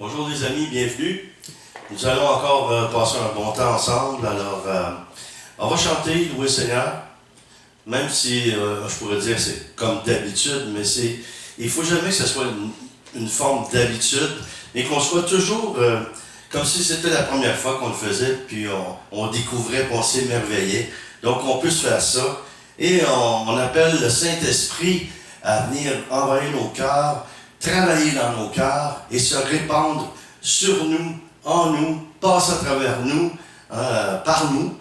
Bonjour les amis, bienvenue. Nous allons encore passer un bon temps ensemble. Alors, on va chanter, louer le Seigneur. Même si, je pourrais dire, c'est comme d'habitude, mais il faut jamais que ce soit une forme d'habitude, mais qu'on soit toujours comme si c'était la première fois qu'on le faisait, puis on découvrait, puis on s'émerveillait. Donc, on peut se faire ça. Et on appelle le Saint-Esprit à venir envahir nos cœurs, travailler dans nos cœurs et se répandre sur nous, en nous, passe à travers nous, par nous.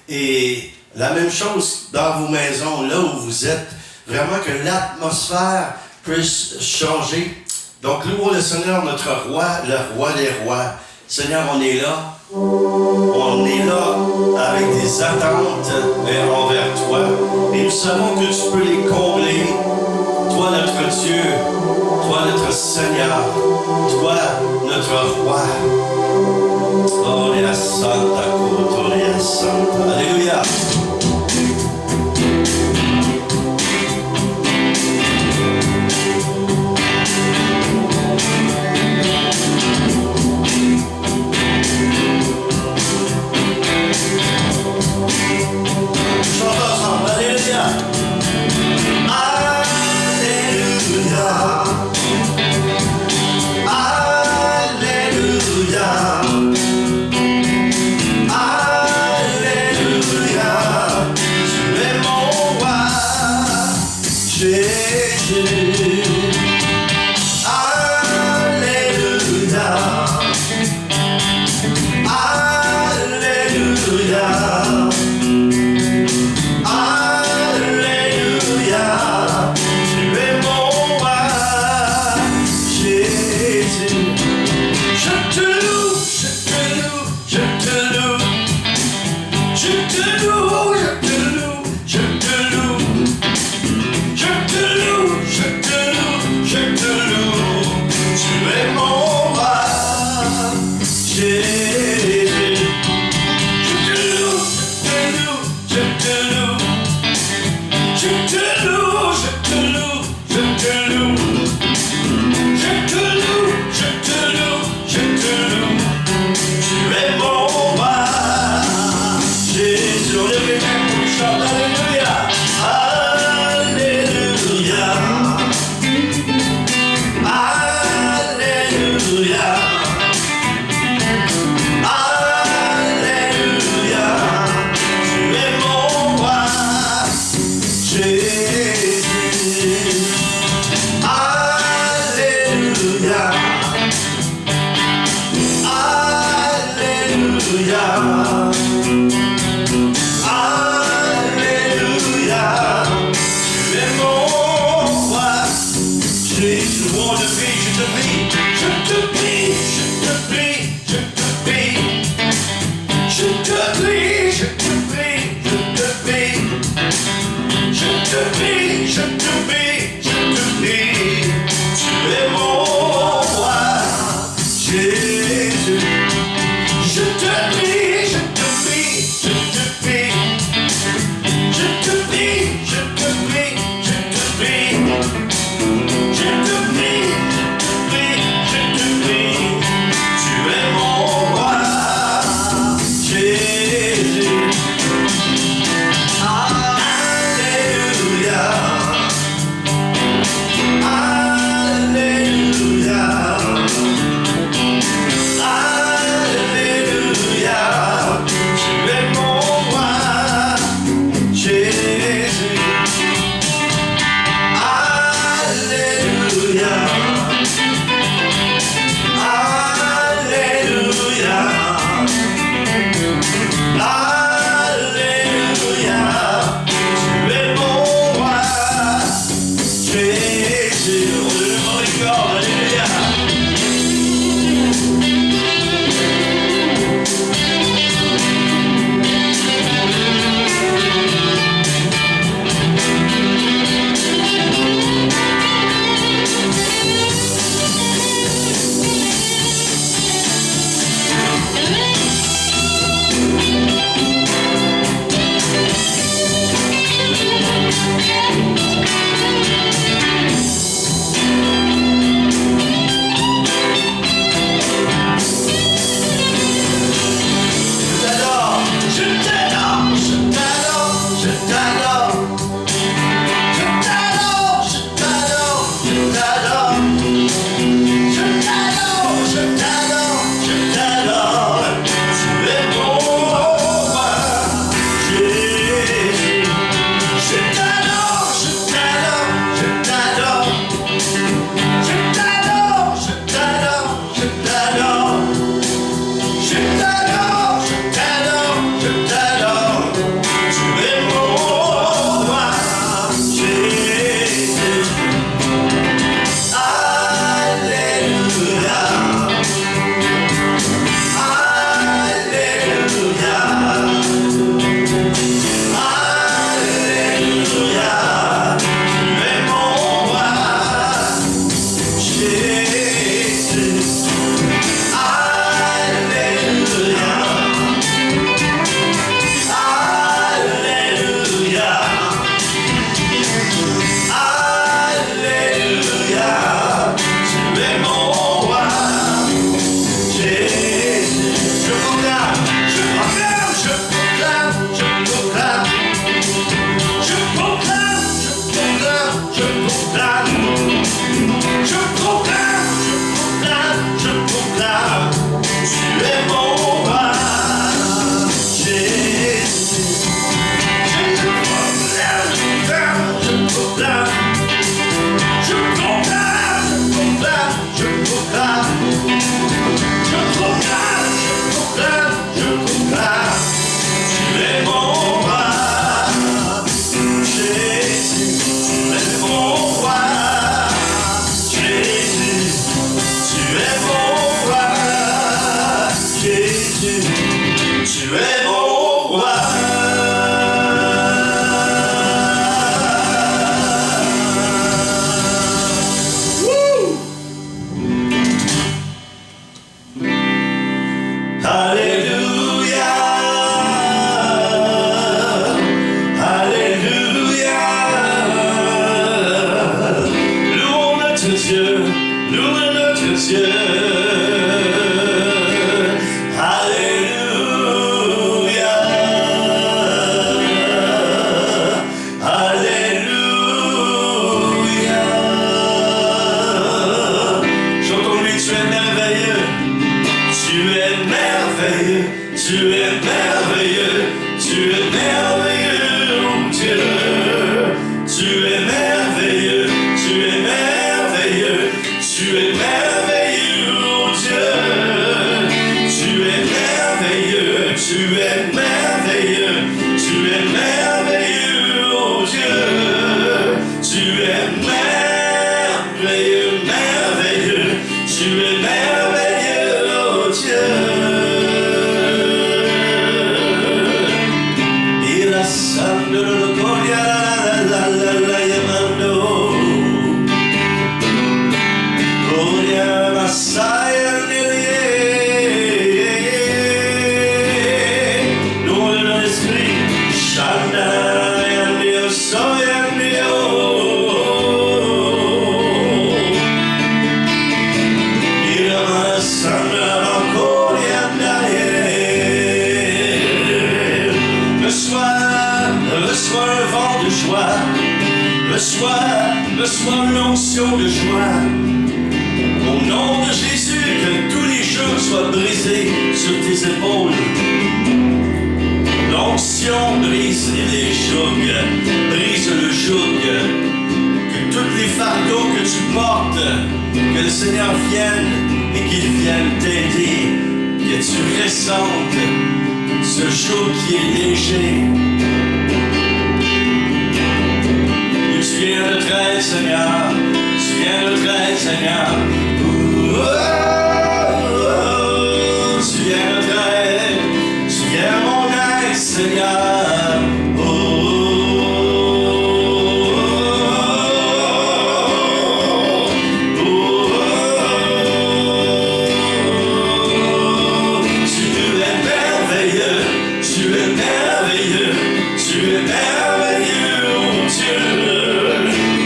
Et la même chose dans vos maisons, là où vous êtes, vraiment que l'atmosphère puisse changer. Donc, louons le Seigneur, notre roi, le roi des rois. Seigneur, on est là. On est là avec des attentes envers toi. Et nous savons que tu peux les combler. Toi, notre Dieu. Toi, notre Seigneur. Toi, notre roi. Gloria Santa, Gloria Santa. Alléluia. Je te prie, Dieu. Alléluia. Alléluia. Chantons-lui, tu es merveilleux. Tu es merveilleux. Tu es merveilleux. Tu es merveilleux, oh Dieu. Tu es merveilleux. Tu es merveilleux. Tu es merveilleux, oh Dieu. Tu es merveilleux. Tu es merveilleux. Tu es merveilleux, oh Dieu. Tu es merveilleux, merveilleux. Tu es merveilleux, oh Dieu. Il a santo lo gloria la yamando. Gloria Messiah nom de l'esprit. Chanda yandio soyandio. Il a santo encore yandaye. Reçois un vent de joie, reçois l'onction de joie. Au nom de Jésus, que tous les jours soient brisés sur tes épaules. L'onction brise les jougs, brise le joug. Que tous les fardeaux que tu portes, que le Seigneur vienne et qu'il vienne t'aider. Que tu ressentes ce joug qui est léger. Tu viens de traîner, Seigneur. Tu viens de traîner, Seigneur. Tu viens de traîner. Tu viens mon aide, Seigneur. Tu es merveilleux. Tu es merveilleux. Tu es merveilleux, oh Dieu.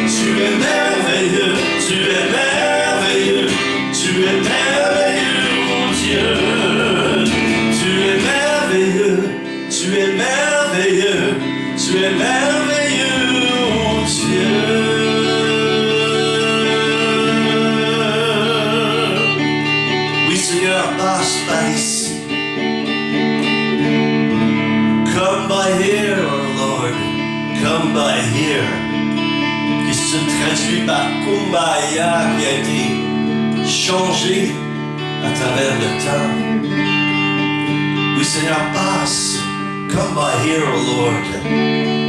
Tu es merveilleux, tu es merveilleux, tu es merveilleux, mon Dieu. Tu es merveilleux, tu es merveilleux, tu es merveilleux, mon Dieu. Oui, Seigneur, passe par ici. Come by here, oh Lord, come by here. Qui se traduit par Kumbaya, qui a été changé à travers le temps. Oui, Seigneur, passe. Come by here, oh Lord.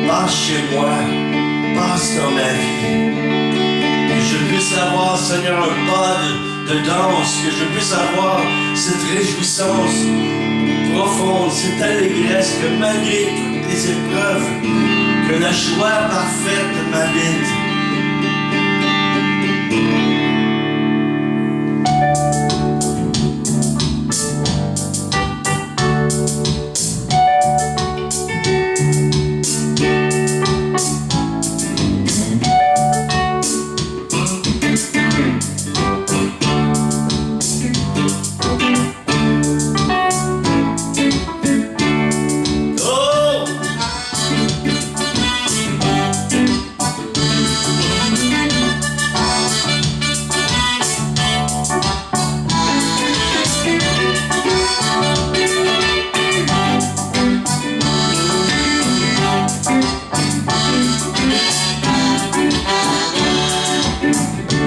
Passe chez moi. Passe dans ma vie. Que je puisse avoir, Seigneur, un pas de danse. Que je puisse avoir cette réjouissance profonde, cette allégresse que malgré toutes les épreuves, que la joie parfaite m'habite.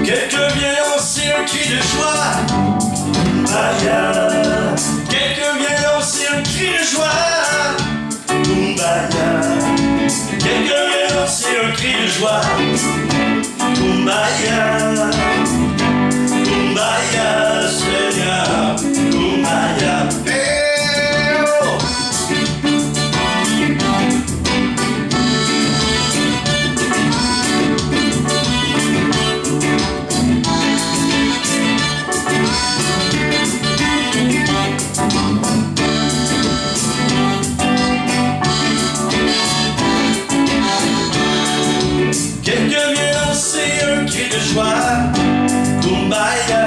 Quelqu'un vient lancer un cri de joie. Kumbaya. Quelqu'un vient lancer un cri de joie. Kumbaya. Kumbaya, Seigneur. Kumbaya. Hey, oh. Quelqu'un vient lancer un cri de joie. Kumbaya.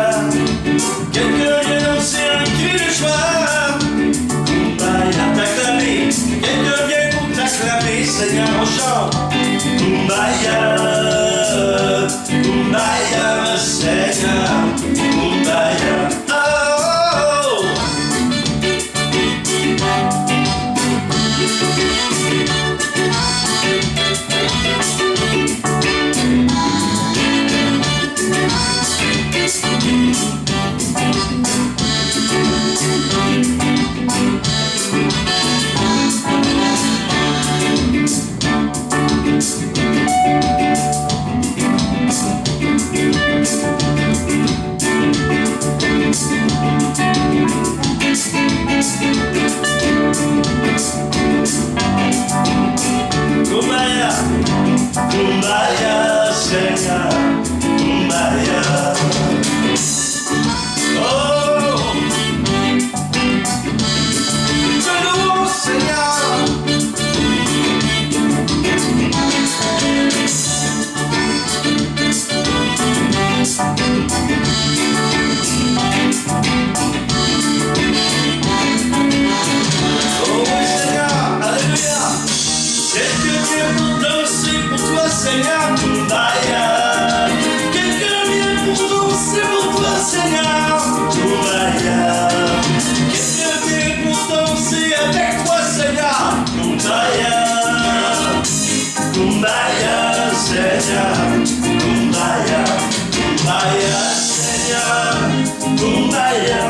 Kumbaya,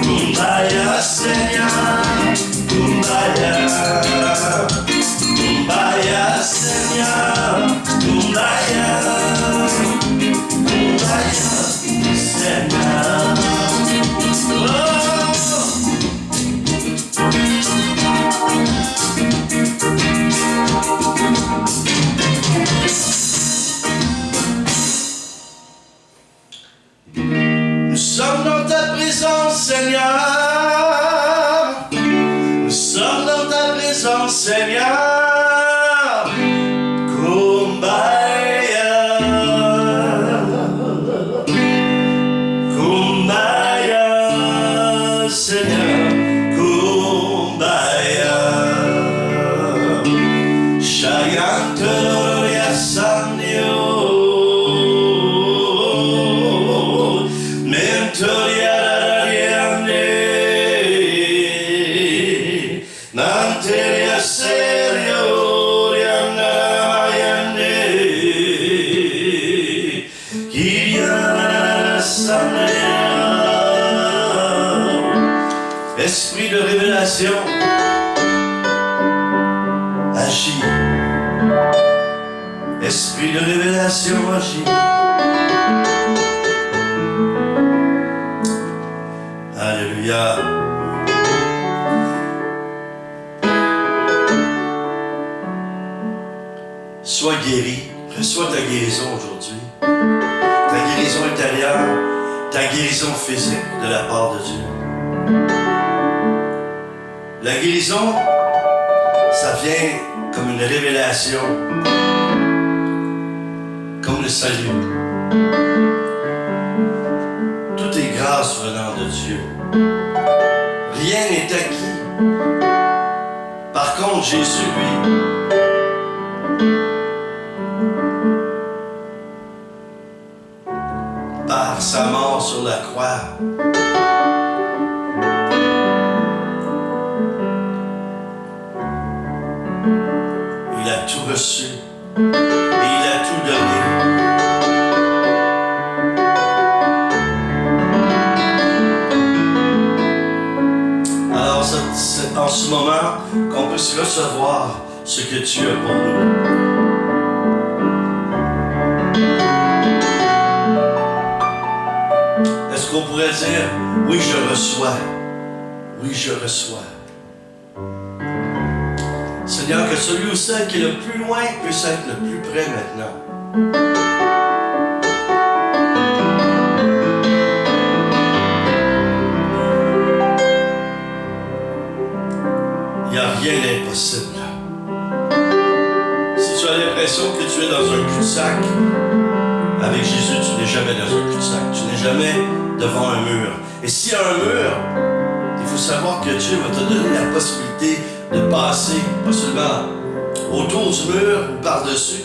Kumbaya, Seigneur, Kumbaya, Kumbaya, Seigneur, Kumbaya, Kumbaya, Seigneur. Oh. Nous sommes dans ta présence, Seigneur. Nous sommes dans ta présence, Seigneur. Kumbaya, Kumbaya, Seigneur. Kumbaya, Shayantoria Sanyo. Esprit de révélation, agis. Esprit de révélation, agis. Alléluia. Sois guéri. Reçois ta guérison aujourd'hui. Ta guérison intérieure, ta guérison physique de la part de Dieu. La guérison, ça vient comme une révélation, comme le salut. Tout est grâce venant de Dieu. Rien n'est acquis. Par contre, Jésus, lui, par sa mort sur la croix, il a tout reçu et il a tout donné. Alors c'est en ce moment qu'on peut recevoir ce que tu as pour nous. Est-ce qu'on pourrait dire, oui je reçois, oui je reçois. Seigneur, que celui ou celle qui est le plus loin puisse être le plus près maintenant. Il n'y a rien d'impossible. Si tu as l'impression que tu es dans un cul-de-sac, avec Jésus, tu n'es jamais dans un cul-de-sac. Tu n'es jamais devant un mur. Et s'il y a un mur, il faut savoir que Dieu va te donner la possibilité de passer, pas seulement autour du mur ou par-dessus,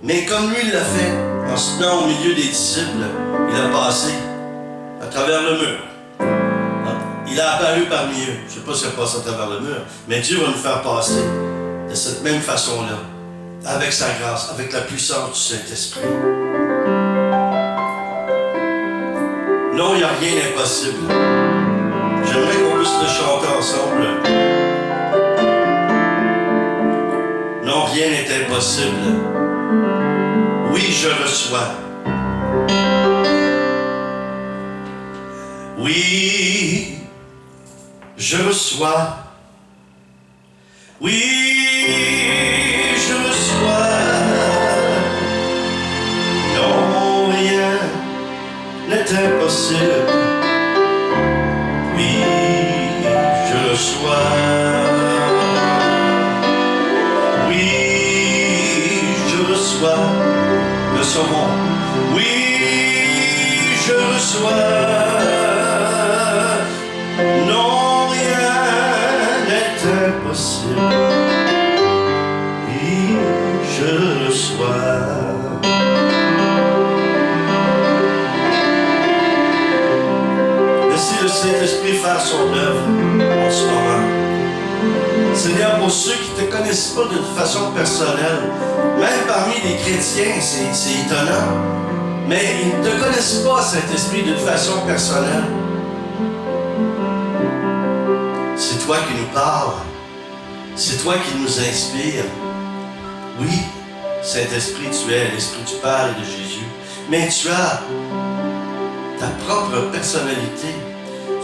mais comme lui l'a fait, en se tenant au milieu des disciples, il a passé à travers le mur. Il a apparu parmi eux. Je ne sais pas s'il a passé à travers le mur, mais Dieu va nous faire passer de cette même façon-là, avec sa grâce, avec la puissance du Saint-Esprit. Non, il n'y a rien d'impossible. J'aimerais qu'on puisse le chanter ensemble. Non, rien n'est impossible. Oui, je reçois. Oui, je reçois. Oui, je reçois. Non, rien n'est impossible. Oui, je reçois. Le saumon. Oui, je reçois. Non, rien n'est impossible. Oui, je reçois. Laissez le Saint-Esprit faire son œuvre en ce moment. Seigneur, pour ceux qui ne te connaissent pas de façon personnelle, même parmi les chrétiens, c'est étonnant. mais ils ne te connaissent pas, Saint-Esprit, d'une façon personnelle. C'est toi qui nous parles. C'est toi qui nous inspires. Oui, Saint-Esprit, tu es l'Esprit du Père et de Jésus. Mais tu as ta propre personnalité.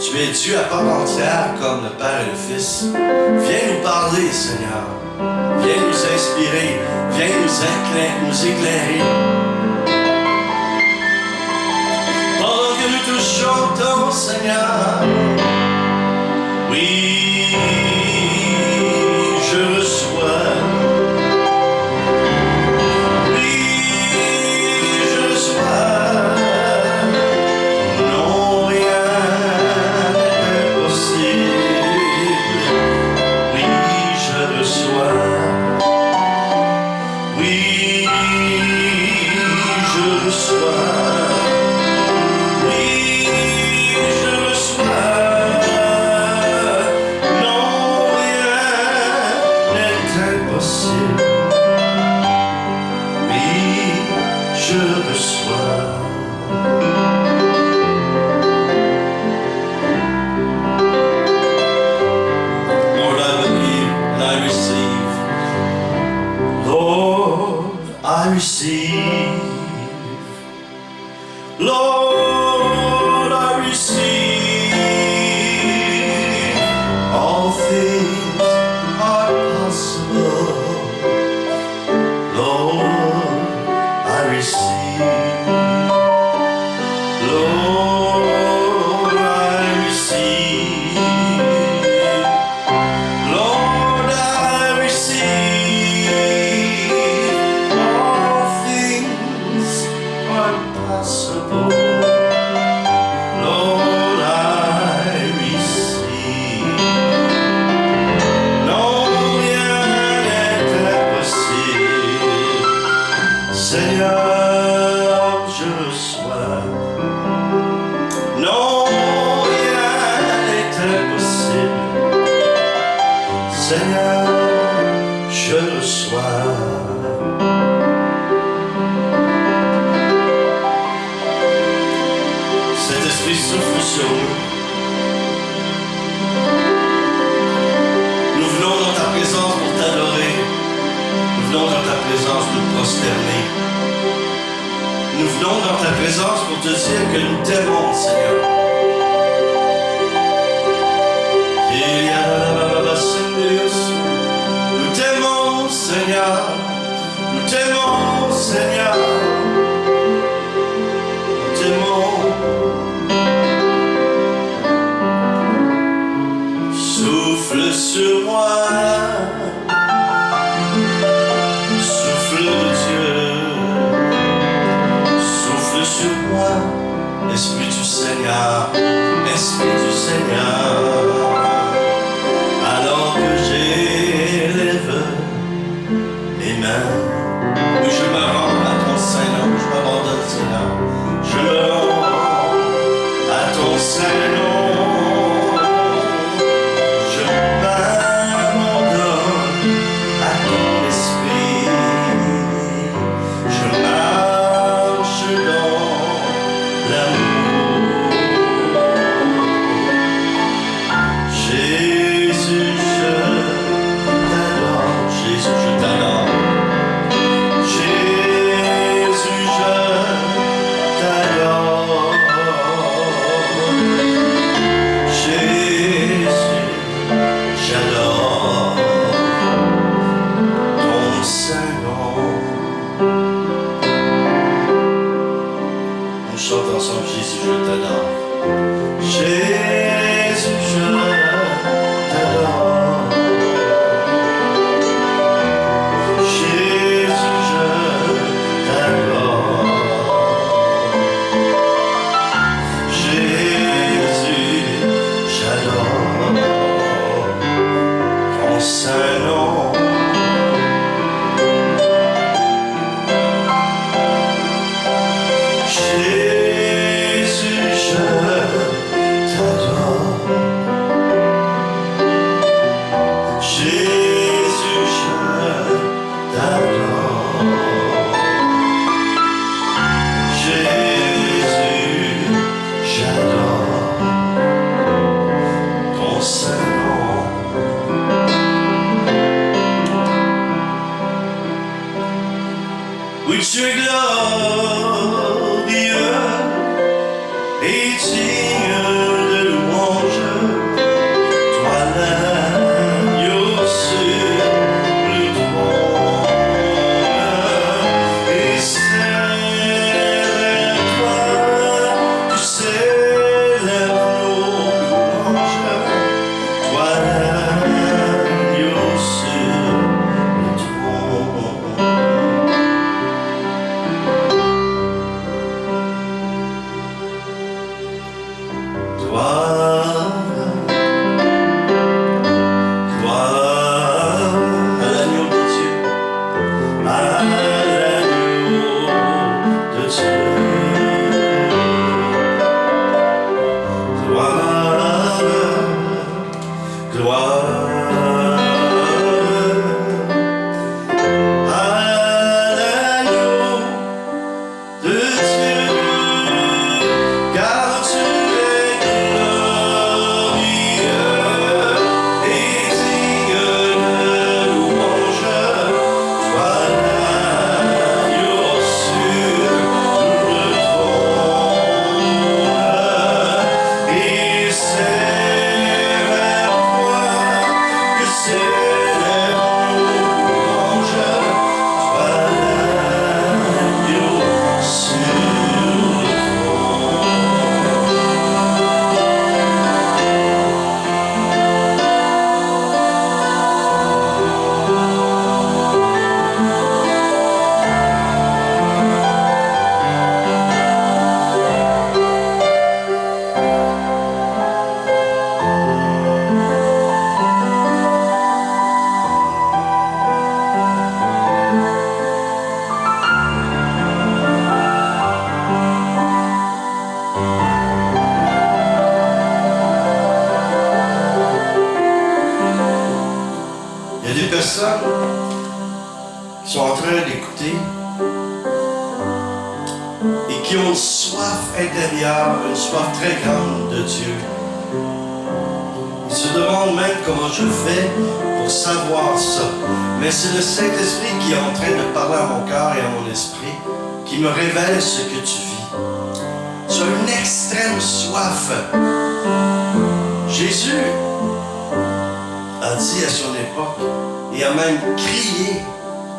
Tu es Dieu à part entière comme le Père et le Fils. Viens nous parler, Seigneur. Viens nous inspirer. Viens nous éclairer. Pendant que nous tous chantons, Seigneur, oui, je reçois. Lord, I receive. All things are possible. Lord, I receive. Lord, I receive. Lord, I receive. All things are possible. Lord, I receive. Non, rien n'est impossible. Seigneur, je reçois. Non, rien n'est impossible. Seigneur, je reçois. Saint-Esprit, souffle sur nous. Nous venons dans ta présence pour t'adorer. Nous venons dans ta présence pour nous prosterner. Nous venons dans ta présence pour te dire que nous t'aimons, Seigneur. Nous t'aimons, Seigneur. Nous t'aimons, Seigneur. Nous t'aimons. Souffle sur moi. Souffle de Dieu. Souffle sur moi. Esprit du Seigneur. Esprit du Seigneur. Alors que j'élève mes mains, oui, je me rends à ton Saint-Nom, je m'abandonne, Seigneur. Je me rends à ton Saint-Nom. Je m'abandonne à ton Esprit. Je marche dans l'amour. Jésus, je t'adore. Jésus, je t'adore. Jésus, je t'adore. personnes qui sont en train d'écouter et qui ont une soif intérieure, une soif très grande de Dieu. Ils se demandent même comment je fais pour savoir ça. Mais c'est le Saint-Esprit qui est en train de parler à mon cœur et à mon esprit, qui me révèle ce que tu vis. Tu as une extrême soif. Jésus a dit à son époque, et a même crié,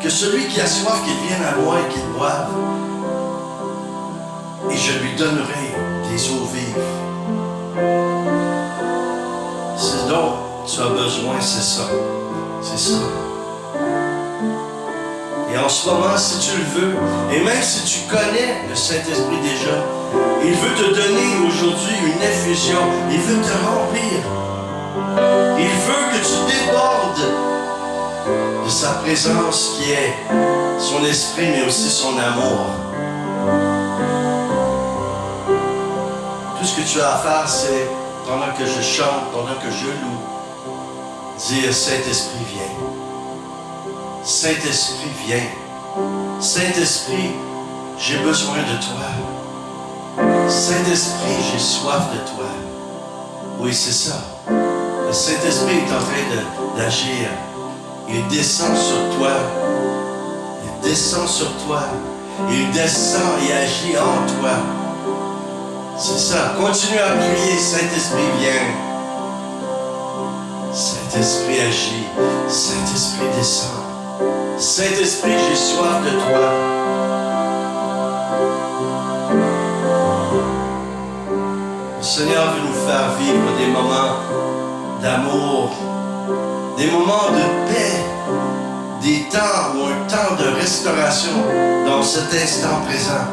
que celui qui a soif, qu'il vienne à moi et qu'il boive, et je lui donnerai des eaux vives. Ce dont tu as besoin, c'est ça. C'est ça. Et en ce moment, si tu le veux, et même si tu connais le Saint-Esprit déjà, il veut te donner aujourd'hui une effusion. Il veut te remplir. Il veut que tu débordes de sa présence qui est son esprit, mais aussi son amour. Tout ce que tu as à faire, c'est, pendant que je chante, pendant que je loue, dire Saint-Esprit, viens. Saint-Esprit, viens. Saint-Esprit, j'ai besoin de toi. Saint-Esprit, j'ai soif de toi. Oui, c'est ça. Le Saint-Esprit est en train d'agir. Il descend sur toi. Il descend sur toi. Il descend et agit en toi. C'est ça. Continue à prier. Saint-Esprit, viens. Saint-Esprit agit. Saint-Esprit descend. Saint-Esprit, j'ai soif de toi. Le Seigneur veut nous faire vivre des moments d'amour, des moments de paix, des temps ou un temps de restauration dans cet instant présent.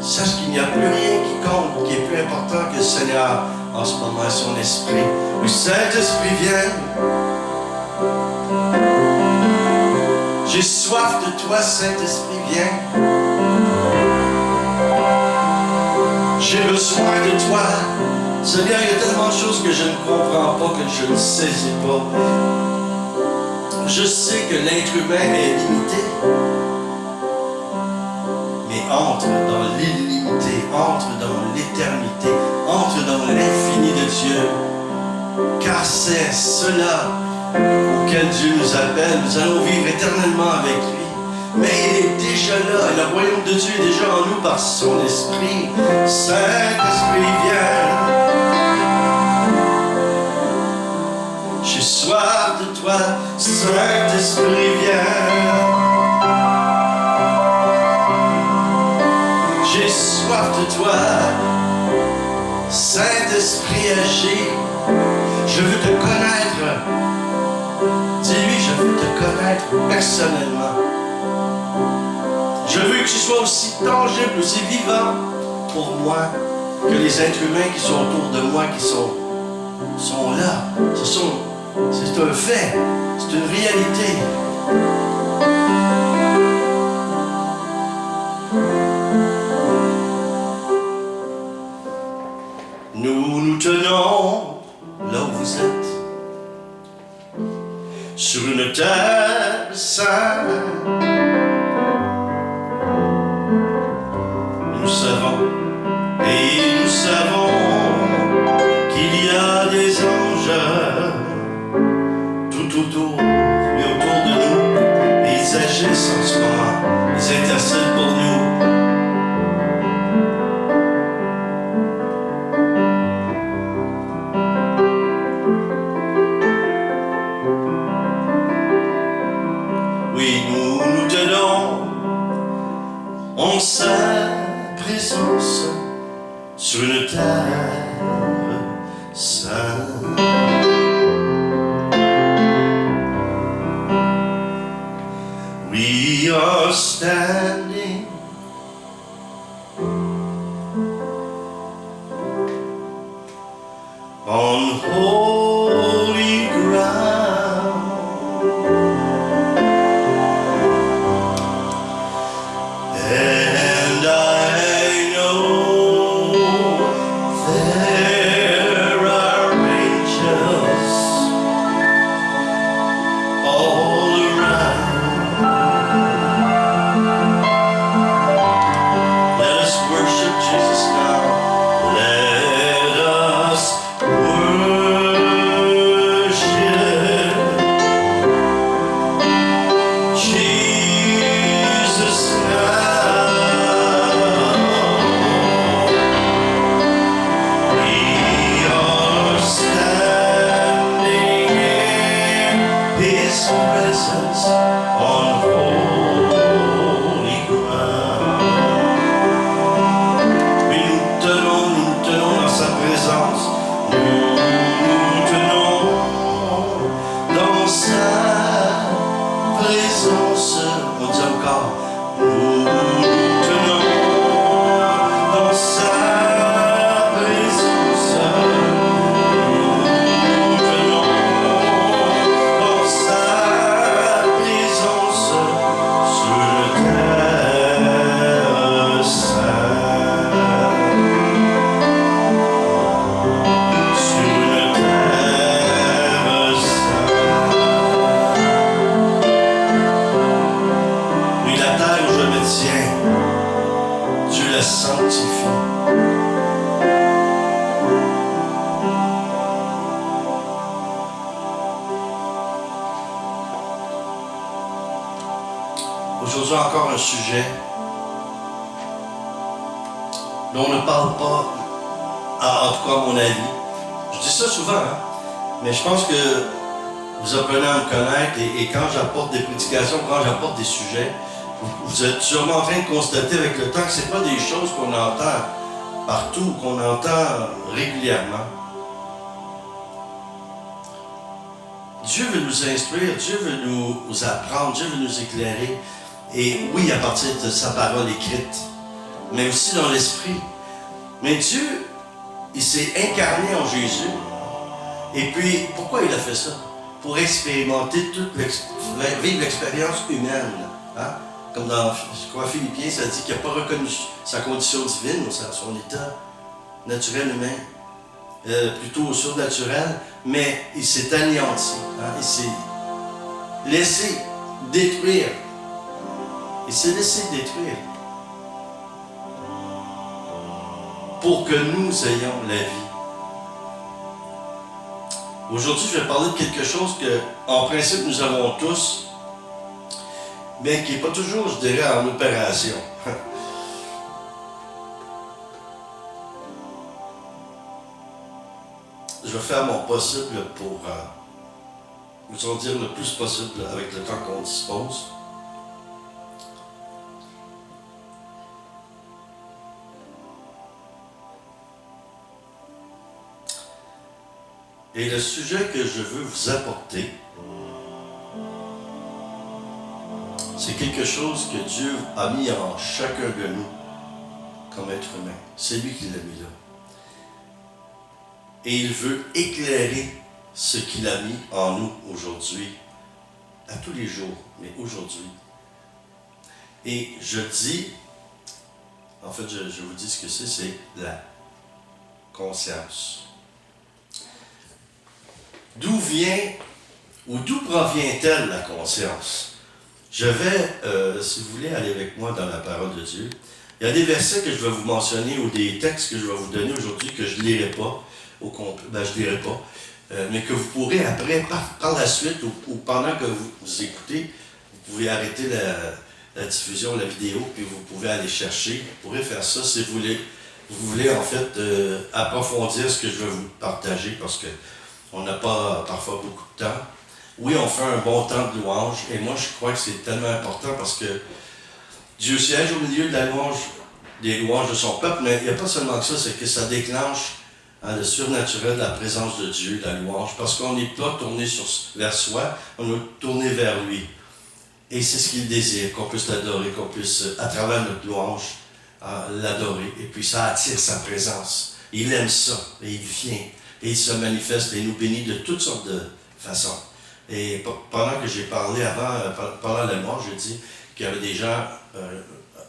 Sache qu'il n'y a plus rien qui compte, qui est plus important que le Seigneur en ce moment, son esprit. Le Saint-Esprit vient. J'ai soif de toi, Saint-Esprit, viens. J'ai besoin de toi. Seigneur, il y a tellement de choses que je ne comprends pas, que je ne saisis pas. Je sais que l'être humain est limité. Mais entre dans l'illimité, entre dans l'éternité, entre dans l'infini de Dieu. Car c'est cela auquel Dieu nous appelle. Nous allons vivre éternellement avec lui. mais il est déjà là. Et le royaume de Dieu est déjà en nous par son esprit. Saint-Esprit, viens. J'ai soif de toi, Saint-Esprit, viens. J'ai soif de toi, Saint-Esprit, agis. Je veux te connaître. Dis-lui, je veux te connaître personnellement. Je veux que tu sois aussi tangible, aussi vivant pour moi que les êtres humains qui sont autour de moi, qui sont là. C'est un fait, c'est une réalité. Nous tenons là où vous êtes, sur une terre sainte. Nous savons qu'il y a des anges tout autour et autour de nous, et ils agissent en ce moment, ils intercèdent pour nous. Oui, nous tenons en sa présence sur une terre sainte. We are standing on holy ground, and I know there are angels all around. Let us worship Jesus now. Let us worship Jesus now. We are standing in His presence on holy ground. Oui, nous tenons dans sa présence. Nous tenons dans sa présence. On dit encore. Nous tenons dans sa présence. Nous tenons dans sa présence sur le terre sainte. Sur le terre sainte. Oui, la terre où je me tiens, Dieu la sanctifie. Aujourd'hui, encore un sujet dont on ne parle pas, en tout cas à mon avis. Je dis ça souvent, hein? Mais je pense que vous apprenez à me connaître et quand j'apporte des prédications, quand j'apporte des sujets, vous êtes sûrement en train de constater avec le temps que ce n'est pas des choses qu'on entend partout, qu'on entend régulièrement. Dieu veut nous instruire, Dieu veut nous apprendre, Dieu veut nous éclairer. Et oui, à partir de sa parole écrite, mais aussi dans l'esprit. Mais Dieu, il s'est incarné en Jésus. Et puis, pourquoi il a fait ça? Pour expérimenter vivre l'expérience humaine. Hein? Comme dans, je crois, Philippiens, ça dit qu'il n'a pas reconnu sa condition divine, son état naturel humain, plutôt surnaturel, mais il s'est anéanti. Hein? Il s'est laissé détruire. Il s'est laissé détruire pour que nous ayons la vie. Aujourd'hui, je vais parler de quelque chose que, en principe, nous avons tous, mais qui n'est pas toujours, je dirais, en opération. Je vais faire mon possible pour vous en dire le plus possible avec le temps qu'on dispose. Et le sujet que je veux vous apporter, c'est quelque chose que Dieu a mis en chacun de nous comme être humain. C'est lui qui l'a mis là. Et il veut éclairer ce qu'il a mis en nous aujourd'hui, à tous les jours, mais aujourd'hui. Et je dis, en fait, je vous dis ce que c'est la conscience. D'où vient, ou d'où provient-elle la conscience? Je vais, si vous voulez, aller avec moi dans la parole de Dieu. Il y a des versets que je vais vous mentionner ou des textes que je vais vous donner aujourd'hui que je ne lirai pas au complet, je ne lirai pas, mais que vous pourrez après, par la suite ou pendant que vous écoutez, vous pouvez arrêter la diffusion, la vidéo, puis vous pouvez aller chercher. Vous pourrez faire ça si vous voulez en fait approfondir ce que je vais vous partager parce que on n'a pas parfois beaucoup de temps. Oui, on fait un bon temps de louange, et moi je crois que c'est tellement important parce que Dieu siège au milieu de la louange, des louanges de son peuple, mais il n'y a pas seulement que ça, c'est que ça déclenche le surnaturel de la présence de Dieu, la louange, parce qu'on n'est pas tourné vers soi, on est tourné vers lui. Et c'est ce qu'il désire, qu'on puisse l'adorer, qu'on puisse, à travers notre louange, l'adorer, et puis ça attire sa présence. Il aime ça, et il vient. Et il se manifeste et nous bénit de toutes sortes de façons. Et pendant que j'ai parlé avant, pendant la louange, j'ai dit qu'il y avait des gens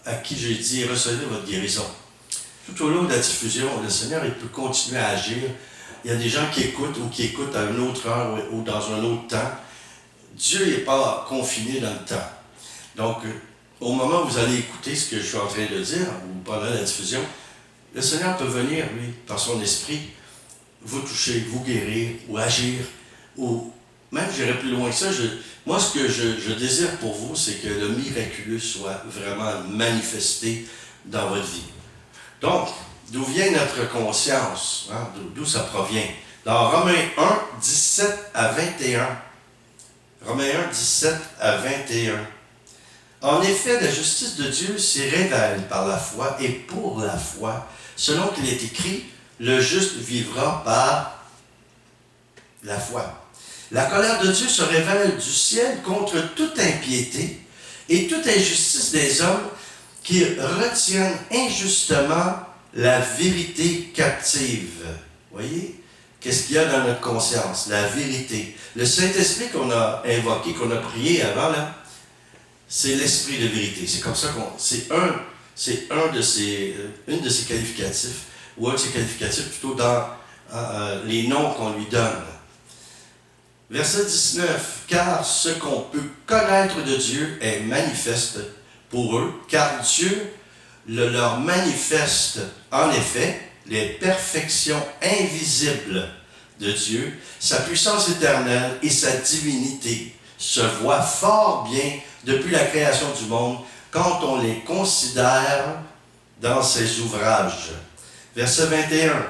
à qui j'ai dit « Recevez votre guérison ». Tout au long de la diffusion, le Seigneur il peut continuer à agir. Il y a des gens qui écoutent ou qui écoutent à une autre heure ou dans un autre temps. Dieu n'est pas confiné dans le temps. Donc, au moment où vous allez écouter ce que je suis en train de dire, ou pendant la diffusion, le Seigneur peut venir, lui, par son esprit, vous toucher, vous guérir, ou agir, ou même j'irai plus loin que ça. Moi, ce que je désire pour vous, c'est que le miraculeux soit vraiment manifesté dans votre vie. Donc, d'où vient notre conscience? Hein? D'où ça provient? Dans Romains 1, 17 à 21. Romains 1, 17 à 21. En effet, la justice de Dieu s'y révèle par la foi et pour la foi, selon qu'il est écrit, le juste vivra par la foi. La colère de Dieu se révèle du ciel contre toute impiété et toute injustice des hommes qui retiennent injustement la vérité captive. Voyez? Qu'est-ce qu'il y a dans notre conscience? La vérité. Le Saint-Esprit qu'on a invoqué, qu'on a prié avant, là, c'est l'esprit de vérité. C'est comme ça c'est une de ses qualificatifs, ou un de ses qualificatifs plutôt dans les noms qu'on lui donne. Verset 19. Car ce qu'on peut connaître de Dieu est manifeste pour eux, car Dieu le leur manifeste en effet les perfections invisibles de Dieu, sa puissance éternelle et sa divinité se voient fort bien depuis la création du monde quand on les considère dans ses ouvrages. Verset 21.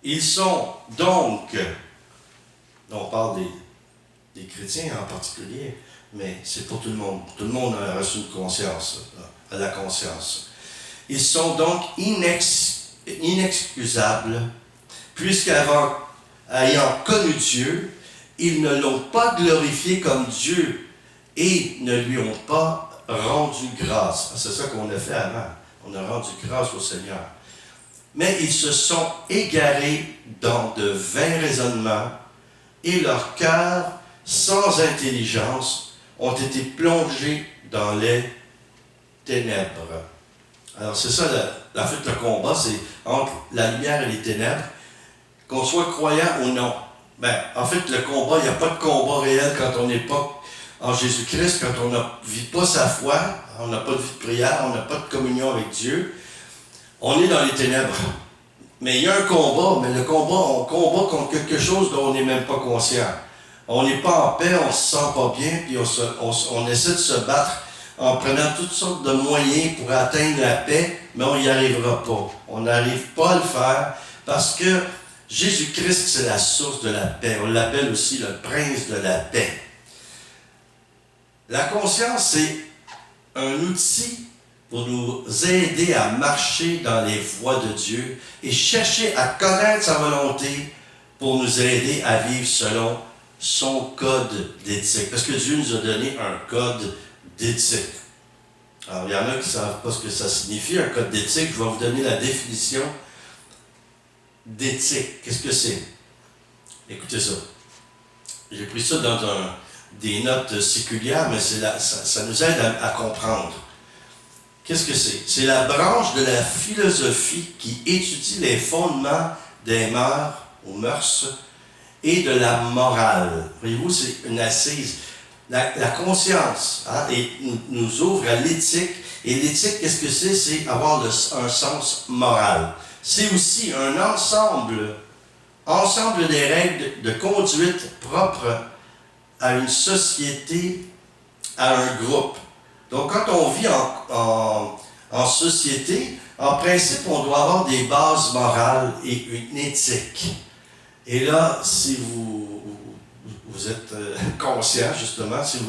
Ils sont donc, on parle des chrétiens en particulier, mais c'est pour tout le monde. Tout le monde a reçu une conscience, a la conscience. Ils sont donc inexcusables, puisqu'ayant connu Dieu, ils ne l'ont pas glorifié comme Dieu et ne lui ont pas rendu grâce. C'est ça qu'on a fait avant. On a rendu grâce au Seigneur. Mais ils se sont égarés dans de vains raisonnements et leurs cœurs, sans intelligence, ont été plongés dans les ténèbres. Alors c'est ça, en fait, le combat, c'est entre la lumière et les ténèbres, qu'on soit croyant ou non. En fait, le combat, il n'y a pas de combat réel quand on n'est pas en Jésus-Christ, quand on ne vit pas sa foi, on n'a pas de vie de prière, on n'a pas de communion avec Dieu. On est dans les ténèbres. Mais il y a un combat, mais le combat, on combat contre quelque chose dont on n'est même pas conscient. On n'est pas en paix, on ne se sent pas bien, puis on essaie de se battre en prenant toutes sortes de moyens pour atteindre la paix, mais on n'y arrivera pas. On n'arrive pas à le faire parce que Jésus-Christ, c'est la source de la paix. On l'appelle aussi le prince de la paix. La conscience, c'est un outil pour nous aider à marcher dans les voies de Dieu et chercher à connaître sa volonté pour nous aider à vivre selon son code d'éthique. Parce que Dieu nous a donné un code d'éthique. Alors, il y en a qui ne savent pas ce que ça signifie, un code d'éthique. Je vais vous donner la définition d'éthique. Qu'est-ce que c'est? Écoutez ça. J'ai pris ça dans des notes séculières, mais ça nous aide à comprendre. Qu'est-ce que c'est? C'est la branche de la philosophie qui étudie les fondements des mœurs ou mœurs et de la morale. Voyez-vous, c'est une assise. La conscience et nous ouvre à l'éthique. Et l'éthique, qu'est-ce que c'est? C'est avoir un sens moral. C'est aussi un ensemble des règles de conduite propres à une société, à un groupe. Donc, quand on vit en société, en principe, on doit avoir des bases morales et une éthique. Et là, si vous êtes conscient, justement, si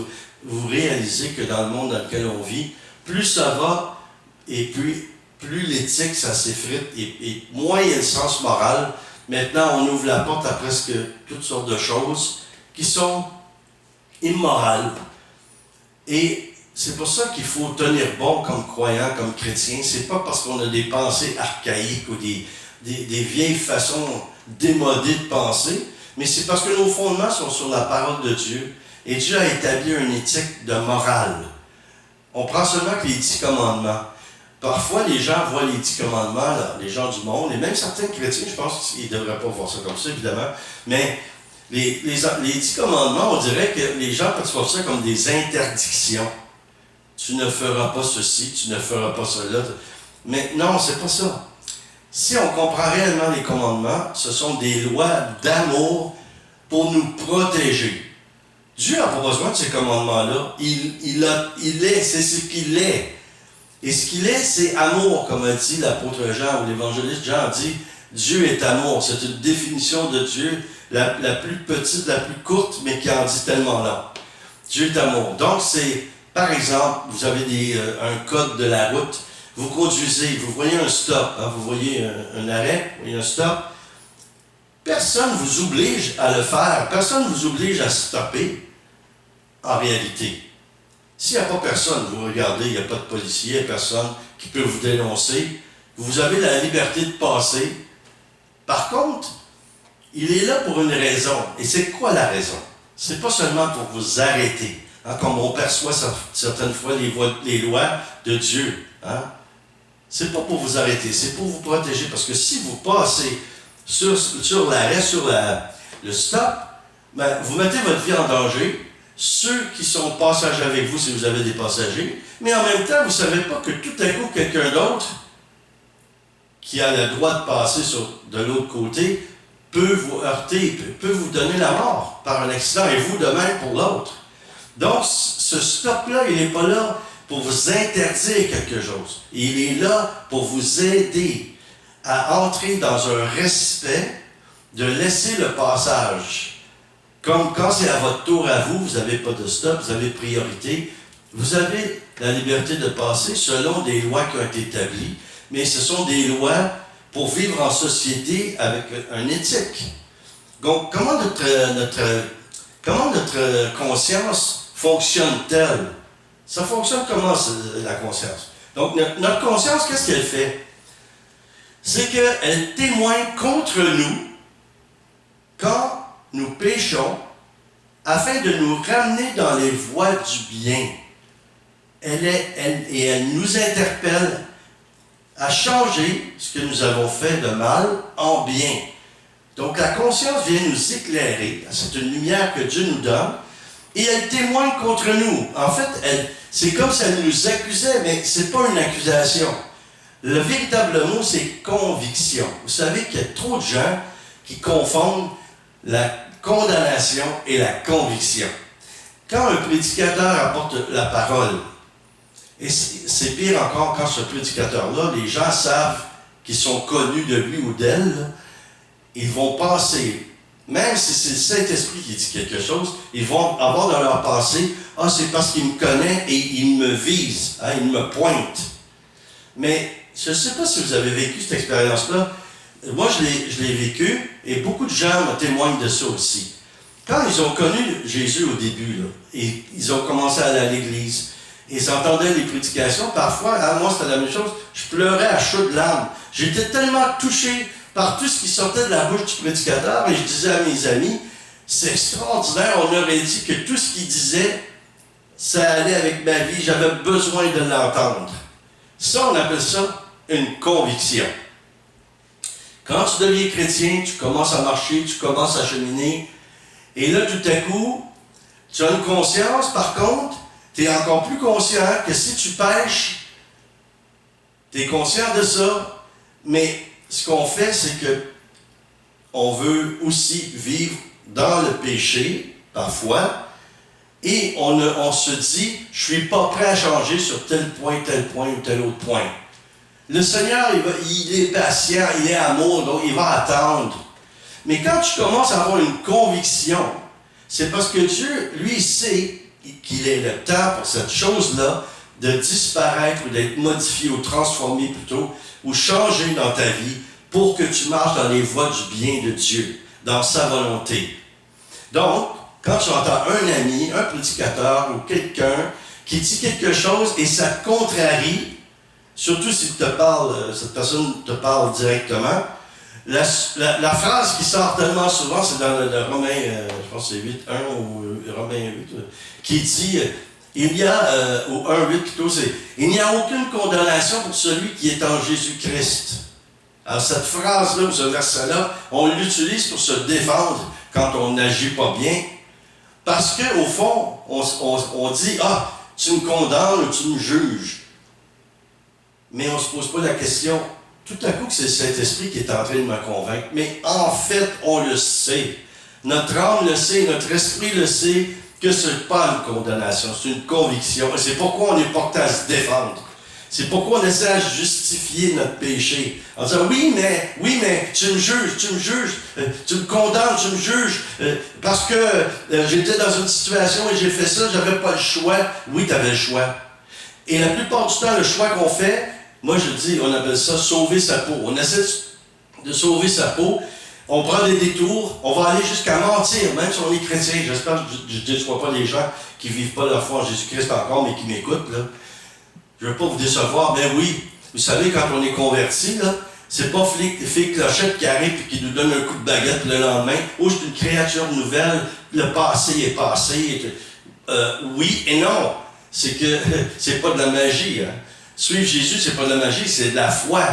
vous réalisez que dans le monde dans lequel on vit, plus ça va, et plus l'éthique, ça s'effrite, et moins il y a le sens moral. Maintenant, on ouvre la porte à presque toutes sortes de choses qui sont immorales. Et c'est pour ça qu'il faut tenir bon comme croyant, comme chrétien. C'est pas parce qu'on a des pensées archaïques ou des vieilles façons démodées de penser, mais c'est parce que nos fondements sont sur la parole de Dieu. Et Dieu a établi une éthique de morale. On prend seulement que les 10 commandements. Parfois, les gens voient les 10 commandements, là, les gens du monde, et même certains chrétiens, je pense qu'ils ne devraient pas voir ça comme ça, évidemment, mais les 10 commandements, on dirait que les gens perçoivent ça comme des interdictions. Tu ne feras pas ceci, tu ne feras pas cela. Mais non, c'est pas ça. Si on comprend réellement les commandements, ce sont des lois d'amour pour nous protéger. Dieu n'a pas besoin de ces commandements-là. Il est, c'est ce qu'il est. Et ce qu'il est, c'est amour, comme a dit l'apôtre Jean ou l'évangéliste Jean dit, Dieu est amour. C'est une définition de Dieu, la plus petite, la plus courte, mais qui en dit tellement long. Dieu est amour. Donc, c'est, par exemple, vous avez un code de la route, vous conduisez, vous voyez un stop, vous voyez un arrêt, vous voyez un stop. Personne ne vous oblige à le faire, personne ne vous oblige à stopper, en réalité. S'il n'y a pas personne, vous regardez, il n'y a pas de policier, il n'y a personne qui peut vous dénoncer, vous avez la liberté de passer. Par contre, il est là pour une raison. Et c'est quoi la raison? C'est pas seulement pour vous arrêter, comme on perçoit certaines fois les lois de Dieu. C'est pas pour vous arrêter, c'est pour vous protéger. Parce que si vous passez sur l'arrêt, sur le stop, vous mettez votre vie en danger. Ceux qui sont passagers avec vous, si vous avez des passagers, mais en même temps, vous ne savez pas que tout à coup, quelqu'un d'autre qui a le droit de passer de l'autre côté peut vous heurter, peut vous donner la mort par un accident, et vous de même pour l'autre. Donc, ce stop-là, il n'est pas là pour vous interdire quelque chose. Il est là pour vous aider à entrer dans un respect, de laisser le passage. Comme quand c'est à votre tour à vous, vous n'avez pas de stop, vous avez priorité, vous avez la liberté de passer selon des lois qui ont été établies, mais ce sont des lois pour vivre en société avec une éthique. Donc, comment notre conscience fonctionne-t-elle? Ça fonctionne comment, la conscience? Donc, notre conscience, qu'est-ce qu'elle fait? C'est qu'elle témoigne contre nous quand nous péchons afin de nous ramener dans les voies du bien. Elle nous interpelle à changer ce que nous avons fait de mal en bien. Donc la conscience vient nous éclairer, c'est une lumière que Dieu nous donne, et elle témoigne contre nous. En fait, c'est comme si elle nous accusait, mais ce n'est pas une accusation. Le véritable mot, c'est conviction. Vous savez qu'il y a trop de gens qui confondent la condamnation et la conviction. Quand un prédicateur apporte la parole, et c'est pire encore quand ce prédicateur-là, les gens savent qu'ils sont connus de lui ou d'elle, ils vont penser, même si c'est le Saint-Esprit qui dit quelque chose, ils vont avoir dans leur pensée, « Ah, c'est parce qu'il me connaît et il me vise, hein, il me pointe. » Mais je ne sais pas si vous avez vécu cette expérience-là. Moi, je l'ai vécu et beaucoup de gens me témoignent de ça aussi. Quand ils ont connu Jésus au début, là, et ils ont commencé à aller à l'église, ils entendaient les prédications, parfois, moi c'était la même chose, je pleurais à chaudes larmes. J'étais tellement touché par tout ce qui sortait de la bouche du prédicateur, et je disais à mes amis, c'est extraordinaire, on aurait dit que tout ce qu'il disait, ça allait avec ma vie, j'avais besoin de l'entendre. Ça, on appelle ça une conviction. Quand tu deviens chrétien, tu commences à marcher, tu commences à cheminer, et là, tout à coup, tu as une conscience, par contre, tu es encore plus conscient que si tu pêches, tu es conscient de ça, mais ce qu'on fait, c'est que on veut aussi vivre dans le péché, parfois, et on se dit, je ne suis pas prêt à changer sur tel point ou tel autre point. Le Seigneur, il est patient, il est amour, donc il va attendre. Mais quand tu commences à avoir une conviction, c'est parce que Dieu, lui, sait qu'il est le temps pour cette chose-là de disparaître ou d'être modifié ou transformé plutôt, ou changé dans ta vie pour que tu marches dans les voies du bien de Dieu, dans sa volonté. Donc, quand tu entends un ami, un prédicateur ou quelqu'un qui dit quelque chose et ça te contrarie, surtout si cette personne te parle directement, la phrase qui sort tellement souvent, c'est dans le Romains, je pense que c'est 8.1 ou Romains 8, qui dit, il y a, ou 1.8 plutôt, c'est « Il n'y a aucune condamnation pour celui qui est en Jésus-Christ ». Alors cette phrase-là, ou ce verset-là, on l'utilise pour se défendre quand on n'agit pas bien, parce qu'au fond, on dit « Ah, tu me condamnes ou tu me juges ». Mais on ne se pose pas la question, tout à coup que c'est le Saint-Esprit qui est en train de me convaincre. Mais en fait, on le sait. Notre âme le sait, notre esprit le sait, que ce n'est pas une condamnation, c'est une conviction. Et c'est pourquoi on est porté à se défendre. C'est pourquoi on essaie de justifier notre péché. En disant, oui, mais, tu me juges, tu me condamnes, tu me juges, parce que j'étais dans une situation et j'ai fait ça, j'avais pas le choix. Oui, tu avais le choix. Et la plupart du temps, le choix qu'on fait, moi je dis, on appelle ça sauver sa peau. On essaie de sauver sa peau, on prend des détours, on va aller jusqu'à mentir, même si on est chrétien. J'espère que je ne déçois pas les gens qui ne vivent pas leur foi en Jésus-Christ encore, mais qui m'écoutent, là. Je ne veux pas vous décevoir, mais oui, vous savez, quand on est converti, là, c'est pas fille clochette qui arrive et qui nous donne un coup de baguette le lendemain. Oh, je suis une créature nouvelle, le passé est passé. Oui et non. C'est que c'est pas de la magie. Hein. Suivre Jésus, c'est pas de la magie, c'est de la foi.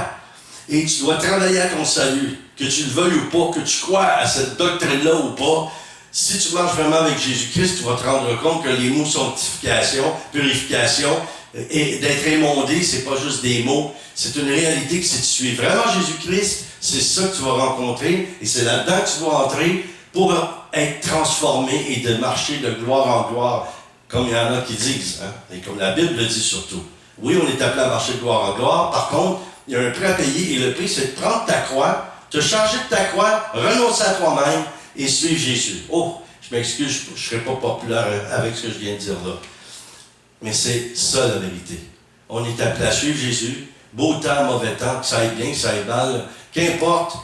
Et tu dois travailler à ton salut, que tu le veuilles ou pas, que tu crois à cette doctrine-là ou pas. Si tu marches vraiment avec Jésus-Christ, tu vas te rendre compte que les mots sanctification, purification et d'être émondé, c'est pas juste des mots. C'est une réalité que si tu suis vraiment Jésus-Christ, c'est ça que tu vas rencontrer et c'est là-dedans que tu dois entrer pour être transformé et de marcher de gloire en gloire. Comme il y en a qui disent, hein, et comme la Bible le dit surtout. Oui, on est appelé à marcher de gloire en gloire. Par contre, il y a un prix à payer, et le prix, c'est de prendre ta croix, te charger de ta croix, renoncer à toi-même, et suivre Jésus. Oh, je m'excuse, je ne serai pas populaire avec ce que je viens de dire là. Mais c'est ça la vérité. On est appelé à suivre Jésus, beau temps, mauvais temps, que ça aille bien, que ça aille mal, qu'importe,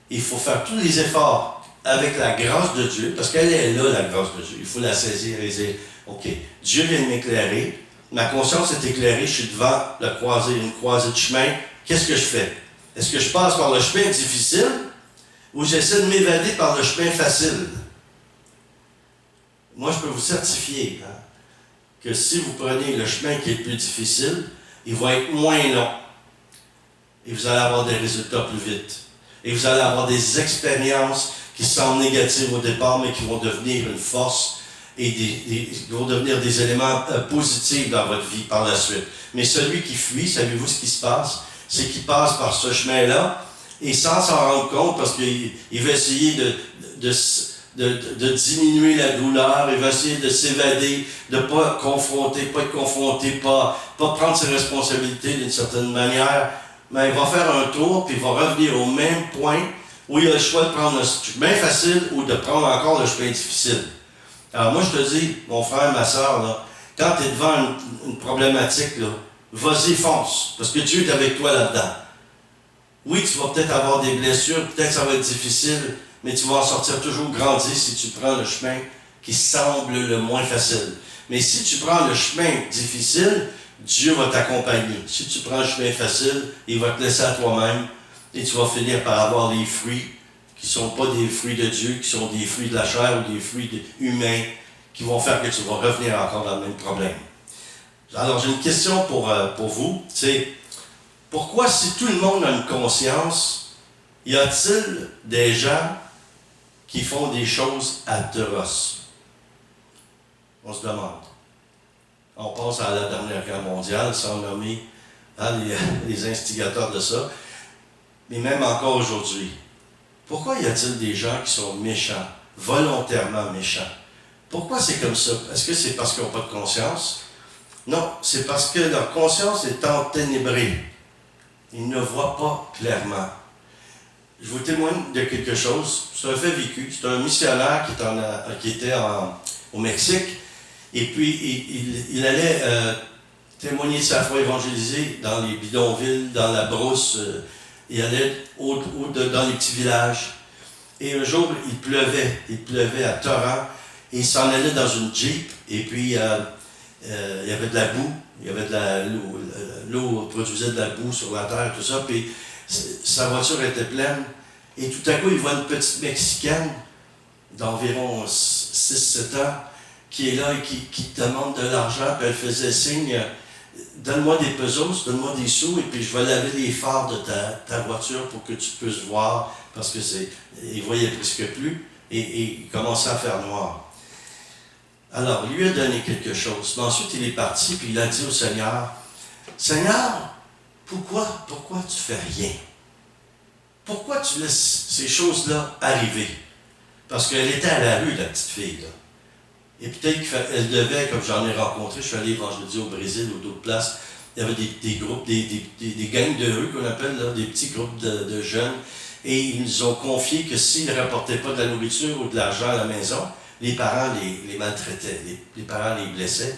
il faut faire tous les efforts avec la grâce de Dieu, parce qu'elle est là, la grâce de Dieu. Il faut la saisir et dire, OK, Dieu vient de m'éclairer, ma conscience est éclairée, je suis devant une croisée de chemin, qu'est-ce que je fais? Est-ce que je passe par le chemin difficile ou j'essaie de m'évader par le chemin facile? Moi, je peux vous certifier que si vous prenez le chemin qui est le plus difficile, il va être moins long et vous allez avoir des résultats plus vite. Et vous allez avoir des expériences qui semblent négatives au départ, mais qui vont devenir une force et qui vont devenir des éléments positifs dans votre vie par la suite. Mais celui qui fuit, savez-vous ce qui se passe? C'est qu'il passe par ce chemin-là et sans s'en rendre compte, parce qu'il va essayer de diminuer la douleur, il va essayer de s'évader, de ne pas confronter, pas être confronté, pas prendre ses responsabilités d'une certaine manière. Mais il va faire un tour, puis il va revenir au même point où il a le choix de prendre le chemin facile ou de prendre encore le chemin difficile. Alors moi, je te dis, mon frère, ma soeur, là, quand tu es devant une problématique, là, vas-y, fonce, parce que Dieu est avec toi là-dedans. Oui, tu vas peut-être avoir des blessures, peut-être que ça va être difficile, mais tu vas en sortir toujours grandi si tu prends le chemin qui semble le moins facile. Mais si tu prends le chemin difficile, Dieu va t'accompagner. Si tu prends le chemin facile, il va te laisser à toi-même et tu vas finir par avoir les fruits qui ne sont pas des fruits de Dieu, qui sont des fruits de la chair ou des fruits humains qui vont faire que tu vas revenir encore dans le même problème. Alors, j'ai une question pour vous, c'est pourquoi, si tout le monde a une conscience, y a-t-il des gens qui font des choses atroces? On se demande. On pense à la dernière guerre mondiale, sans nommer les instigateurs de ça, mais même encore aujourd'hui. Pourquoi y a-t-il des gens qui sont méchants, volontairement méchants? Pourquoi c'est comme ça? Est-ce que c'est parce qu'ils n'ont pas de conscience? Non, c'est parce que leur conscience est enténébrée. Ils ne voient pas clairement. Je vous témoigne de quelque chose. C'est un fait vécu. C'est un missionnaire qui était au Mexique. Et puis, il allait témoigner de sa foi, évangéliser dans les bidonvilles, dans la brousse. Il allait dans les petits villages. Et un jour, il pleuvait à torrent. Et il s'en allait dans une Jeep. Et puis, il y avait de la boue. Il y avait l'eau produisait de la boue sur la terre, tout ça. Puis, sa voiture était pleine. Et tout à coup, il voit une petite Mexicaine d'environ 6-7 ans qui est là et qui demande de l'argent. Puis elle faisait signe, donne-moi des pesos, donne-moi des sous, et puis je vais laver les phares de ta voiture pour que tu puisses voir, parce que il voyait presque plus, et il commençait à faire noir. Alors, il lui a donné quelque chose. Mais ensuite, il est parti, puis il a dit au Seigneur, « Seigneur, pourquoi tu fais rien? Pourquoi tu laisses ces choses-là arriver? » Parce qu'elle était à la rue, la petite fille, là. Et peut-être qu'elle devait, comme j'en ai rencontré, je suis allé évangéliser au Brésil ou d'autres places, il y avait des groupes, des gangs de rue qu'on appelle, là, des petits groupes de jeunes, et ils nous ont confié que s'ils ne rapportaient pas de la nourriture ou de l'argent à la maison, les parents les maltraitaient, les parents les blessaient,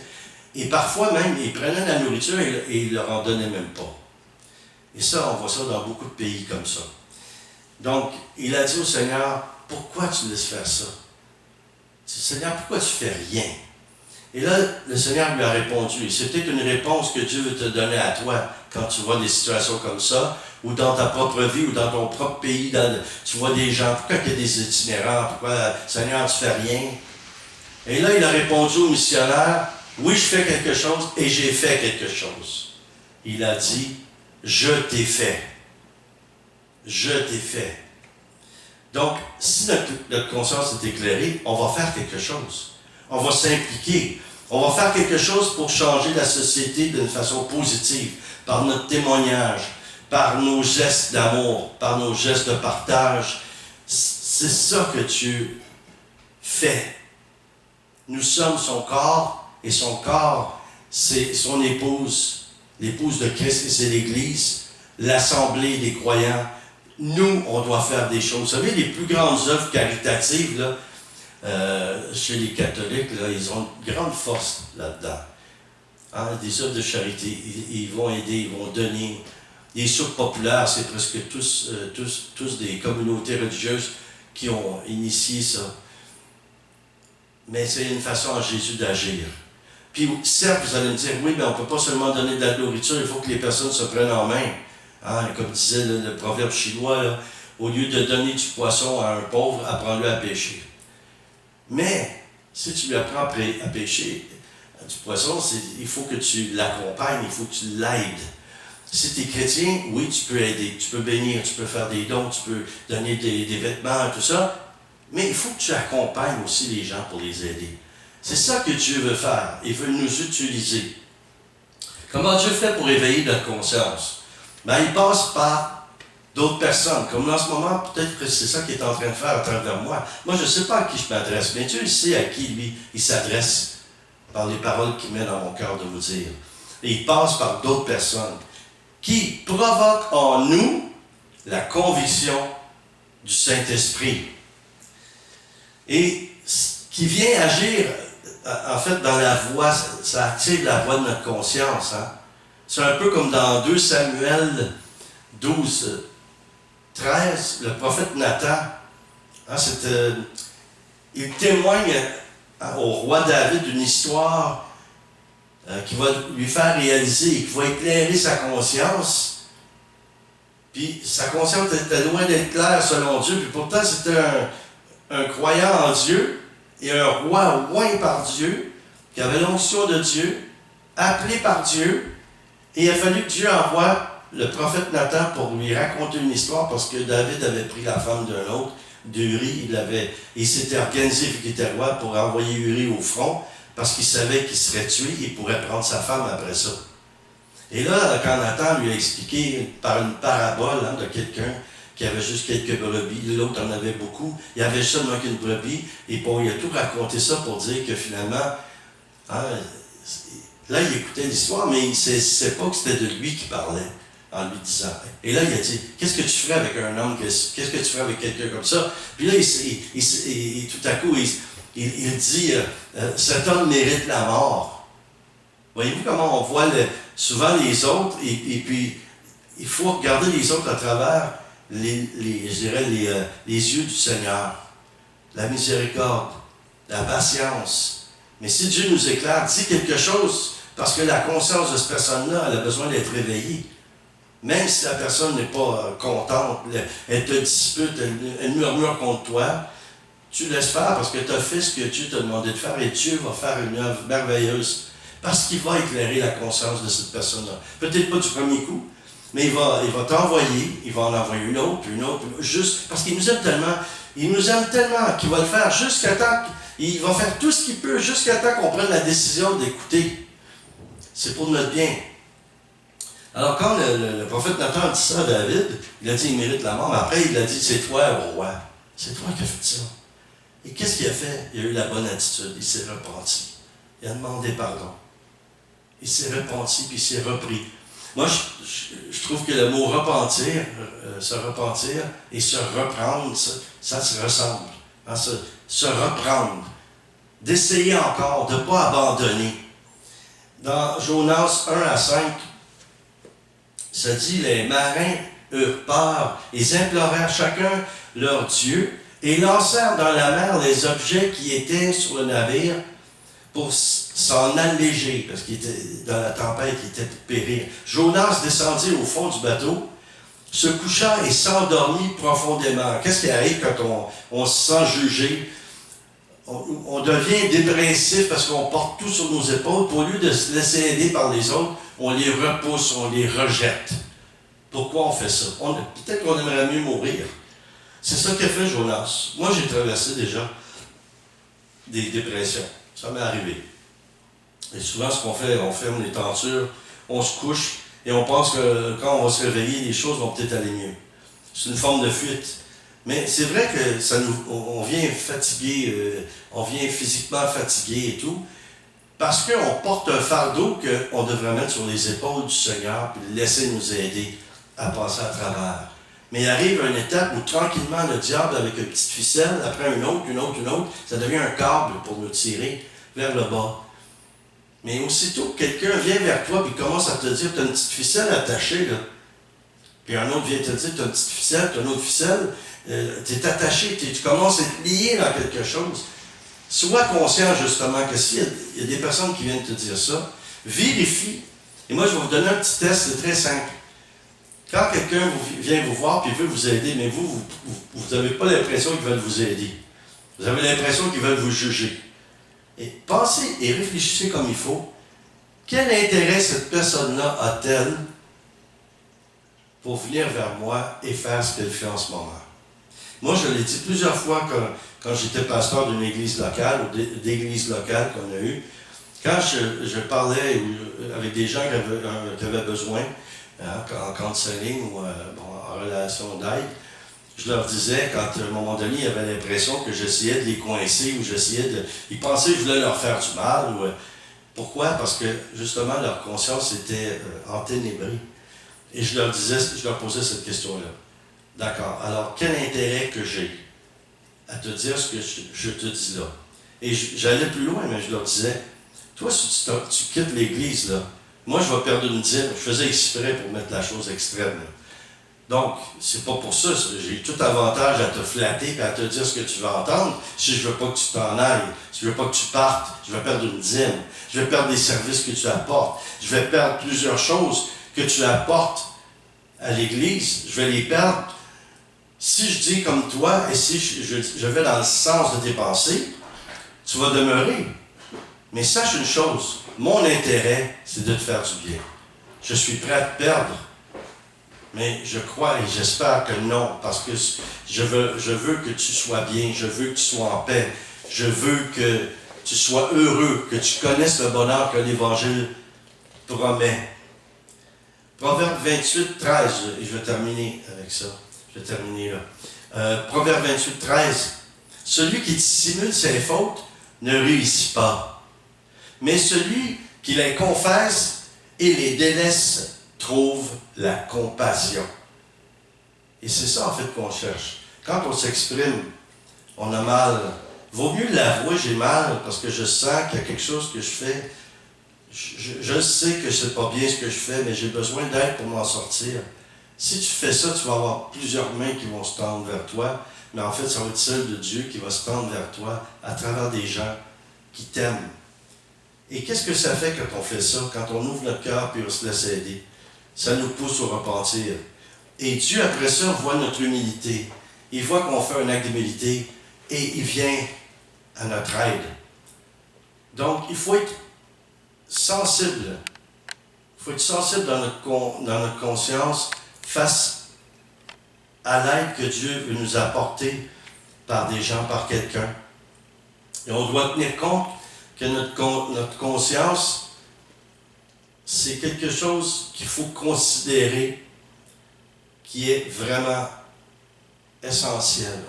et parfois même, ils prenaient la nourriture et ils ne leur en donnaient même pas. Et ça, on voit ça dans beaucoup de pays comme ça. Donc, il a dit au Seigneur, « Pourquoi tu laisses faire ça? » Seigneur, pourquoi tu fais rien? Et là, le Seigneur lui a répondu. C'est peut-être une réponse que Dieu veut te donner à toi quand tu vois des situations comme ça, ou dans ta propre vie, ou dans ton propre pays, tu vois des gens, pourquoi il y a des itinérants, pourquoi, Seigneur, tu fais rien? Et là, il a répondu au missionnaire, oui, je fais quelque chose, et j'ai fait quelque chose. Il a dit, je t'ai fait. Je t'ai fait. Donc, si notre conscience est éclairée, on va faire quelque chose. On va s'impliquer. On va faire quelque chose pour changer la société d'une façon positive, par notre témoignage, par nos gestes d'amour, par nos gestes de partage. C'est ça que Dieu fait. Nous sommes son corps, et son corps, c'est son épouse. L'épouse de Christ, et c'est l'Église, l'assemblée des croyants. Nous, on doit faire des choses. Vous savez, les plus grandes œuvres caritatives, là, chez les catholiques, là, ils ont une grande force là-dedans. Hein, des œuvres de charité. Ils vont aider, ils vont donner. Les soupes populaires, c'est presque tous des communautés religieuses qui ont initié ça. Mais c'est une façon à Jésus d'agir. Puis, certes, vous allez me dire, oui, mais on ne peut pas seulement donner de la nourriture, il faut que les personnes se prennent en main. Hein, comme disait le proverbe chinois, là, au lieu de donner du poisson à un pauvre, apprends-le à pêcher. Mais, si tu lui apprends à pêcher du poisson, il faut que tu l'accompagnes, il faut que tu l'aides. Si tu es chrétien, oui, tu peux aider, tu peux bénir, tu peux faire des dons, tu peux donner des vêtements, tout ça, mais il faut que tu accompagnes aussi les gens pour les aider. C'est ça que Dieu veut faire. Il veut nous utiliser. Comment Dieu fait pour éveiller notre conscience? Ben, il passe par d'autres personnes. Comme en ce moment, peut-être que c'est ça qu'il est en train de faire à travers moi. Moi, je ne sais pas à qui je m'adresse, mais Dieu, il sait à qui, lui, il s'adresse par les paroles qu'il met dans mon cœur de vous dire. Et il passe par d'autres personnes qui provoquent en nous la conviction du Saint-Esprit. Et qui vient agir, en fait, dans la voix, ça active la voix de notre conscience. Hein? C'est un peu comme dans 2 Samuel 12, 13, le prophète Nathan, hein, il témoigne au roi David d'une histoire qui va lui faire réaliser, qui va éclairer sa conscience. Puis sa conscience était loin d'être claire selon Dieu, puis pourtant c'était un croyant en Dieu et un roi oint par Dieu, qui avait l'onction de Dieu, appelé par Dieu, et il a fallu que Dieu envoie le prophète Nathan pour lui raconter une histoire parce que David avait pris la femme d'un autre, d'Uri. Il s'était organisé vu qu'il était roi pour envoyer Uri au front parce qu'il savait qu'il serait tué, il pourrait prendre sa femme après ça. Et là, quand Nathan lui a expliqué par une parabole de quelqu'un qui avait juste quelques brebis, l'autre en avait beaucoup, il avait seulement qu'une brebis, et bon, il a tout raconté ça pour dire que finalement, hein, là, il écoutait l'histoire, mais il ne sait pas que c'était de lui qui parlait. En lui disant. Et là, il a dit, qu'est-ce que tu ferais avec un homme, qu'est-ce que tu ferais avec quelqu'un comme ça? Puis là, tout à coup, il dit, cet homme mérite la mort. Voyez-vous comment on voit souvent les autres, et puis il faut regarder les autres à travers les yeux du Seigneur. La miséricorde, la patience. Mais si Dieu nous éclaire, dit quelque chose, parce que la conscience de cette personne-là, elle a besoin d'être réveillée. Même si la personne n'est pas contente, elle te dispute, elle murmure contre toi, tu laisses faire parce que tu as fait ce que Dieu t'a demandé de faire et Dieu va faire une œuvre merveilleuse parce qu'il va éclairer la conscience de cette personne-là. Peut-être pas du premier coup, mais il va t'envoyer, il va en envoyer une autre, juste parce qu'il nous aime tellement qu'il va le faire jusqu'à temps, il va faire tout ce qu'il peut jusqu'à temps qu'on prenne la décision d'écouter. C'est pour notre bien. Alors, quand le prophète Nathan a dit ça à David, il a dit il mérite la mort, mais après il a dit c'est toi, au roi. C'est toi qui as fait ça. Et qu'est-ce qu'il a fait? Il a eu la bonne attitude, il s'est repenti. Il a demandé pardon. Il s'est repenti, puis il s'est repris. Moi, je trouve que le mot repentir, se repentir et se reprendre, ça se ressemble. Hein, se reprendre. D'essayer encore, de ne pas abandonner. Dans Jonas 1 à 5, ça dit, les marins eurent peur, ils implorèrent chacun leur Dieu et lancèrent dans la mer les objets qui étaient sur le navire pour s'en alléger, parce qu'il était dans la tempête, il était pour périr. Jonas descendit au fond du bateau, se coucha et s'endormit profondément. Qu'est-ce qui arrive quand on se sent jugé? On devient dépressif parce qu'on porte tout sur nos épaules. Au lieu de se laisser aider par les autres, on les repousse, on les rejette. Pourquoi on fait ça? Peut-être qu'on aimerait mieux mourir. C'est ça qu'a fait Jonas. Moi, j'ai traversé déjà des dépressions. Ça m'est arrivé. Et souvent, ce qu'on fait, on ferme les tentures, on se couche, et on pense que quand on va se réveiller, les choses vont peut-être aller mieux. C'est une forme de fuite. Mais c'est vrai que on vient fatigué, on vient physiquement fatigué et tout, parce qu'on porte un fardeau qu'on devrait mettre sur les épaules du Seigneur et le laisser nous aider à passer à travers. Mais il arrive une étape où tranquillement le diable, avec une petite ficelle, après une autre, ça devient un câble pour nous tirer vers le bas. Mais aussitôt que quelqu'un vient vers toi et commence à te dire tu as une petite ficelle attachée, là. Puis un autre vient te dire tu as une petite ficelle, tu as une autre ficelle, tu es attaché, tu commences à être lié dans quelque chose. Sois conscient justement que s'il y a des personnes qui viennent te dire ça, vérifie. Et moi, je vais vous donner un petit test, c'est très simple. Quand quelqu'un vient vous voir et veut vous aider, mais vous n'avez pas l'impression qu'ils veulent vous aider. Vous avez l'impression qu'ils veulent vous juger. Et pensez et réfléchissez comme il faut. Quel intérêt cette personne-là a-t-elle pour venir vers moi et faire ce qu'elle fait en ce moment? Moi, je l'ai dit plusieurs fois quand j'étais pasteur d'une église locale, ou d'églises locales qu'on a eues, quand je parlais avec des gens qui avaient besoin, en counseling ou en relation d'aide, je leur disais, quand à un moment donné, ils avaient l'impression que j'essayais de les coincer ou j'essayais de... Ils pensaient que je voulais leur faire du mal. Pourquoi? Parce que, justement, leur conscience était enténébrée. Et je leur posais cette question-là. D'accord, alors quel intérêt que j'ai à te dire ce que je te dis là? Et j'allais plus loin, mais je leur disais, toi, si tu quittes l'Église, là, moi, je vais perdre une dîme. Je faisais exprès pour mettre la chose extrême. Là. Donc, c'est pas pour ça. J'ai tout avantage à te flatter et à te dire ce que tu vas entendre. Si je veux pas que tu t'en ailles, si je veux pas que tu partes, je vais perdre une dîme. Je vais perdre des services que tu apportes. Je vais perdre plusieurs choses que tu apportes à l'Église. Je vais les perdre. Si je dis comme toi et si je vais dans le sens de tes pensées, tu vas demeurer. Mais sache une chose, mon intérêt, c'est de te faire du bien. Je suis prêt à te perdre. Mais je crois et j'espère que non, parce que je veux que tu sois bien, je veux que tu sois en paix, je veux que tu sois heureux, que tu connaisses le bonheur que l'Évangile promet. Proverbe 28, 13, et je vais terminer avec ça. Je vais terminer là. Proverbe 28, 13. Celui qui dissimule ses fautes ne réussit pas, mais celui qui les confesse et les délaisse trouve la compassion. Et c'est ça, en fait, qu'on cherche. Quand on s'exprime, on a mal. Vaut mieux l'avouer, j'ai mal, parce que je sens qu'il y a quelque chose que je fais. Je sais que c'est pas bien ce que je fais, mais j'ai besoin d'aide pour m'en sortir. Si tu fais ça, tu vas avoir plusieurs mains qui vont se tendre vers toi, mais en fait, ça va être celle de Dieu qui va se tendre vers toi à travers des gens qui t'aiment. Et qu'est-ce que ça fait quand on fait ça, quand on ouvre notre cœur et on se laisse aider? Ça nous pousse au repentir. Et Dieu, après ça, voit notre humilité. Il voit qu'on fait un acte d'humilité et il vient à notre aide. Donc, il faut être sensible. Il faut être sensible dans notre conscience face à l'aide que Dieu veut nous apporter par des gens, par quelqu'un. Et on doit tenir compte que notre conscience, c'est quelque chose qu'il faut considérer qui est vraiment essentiel.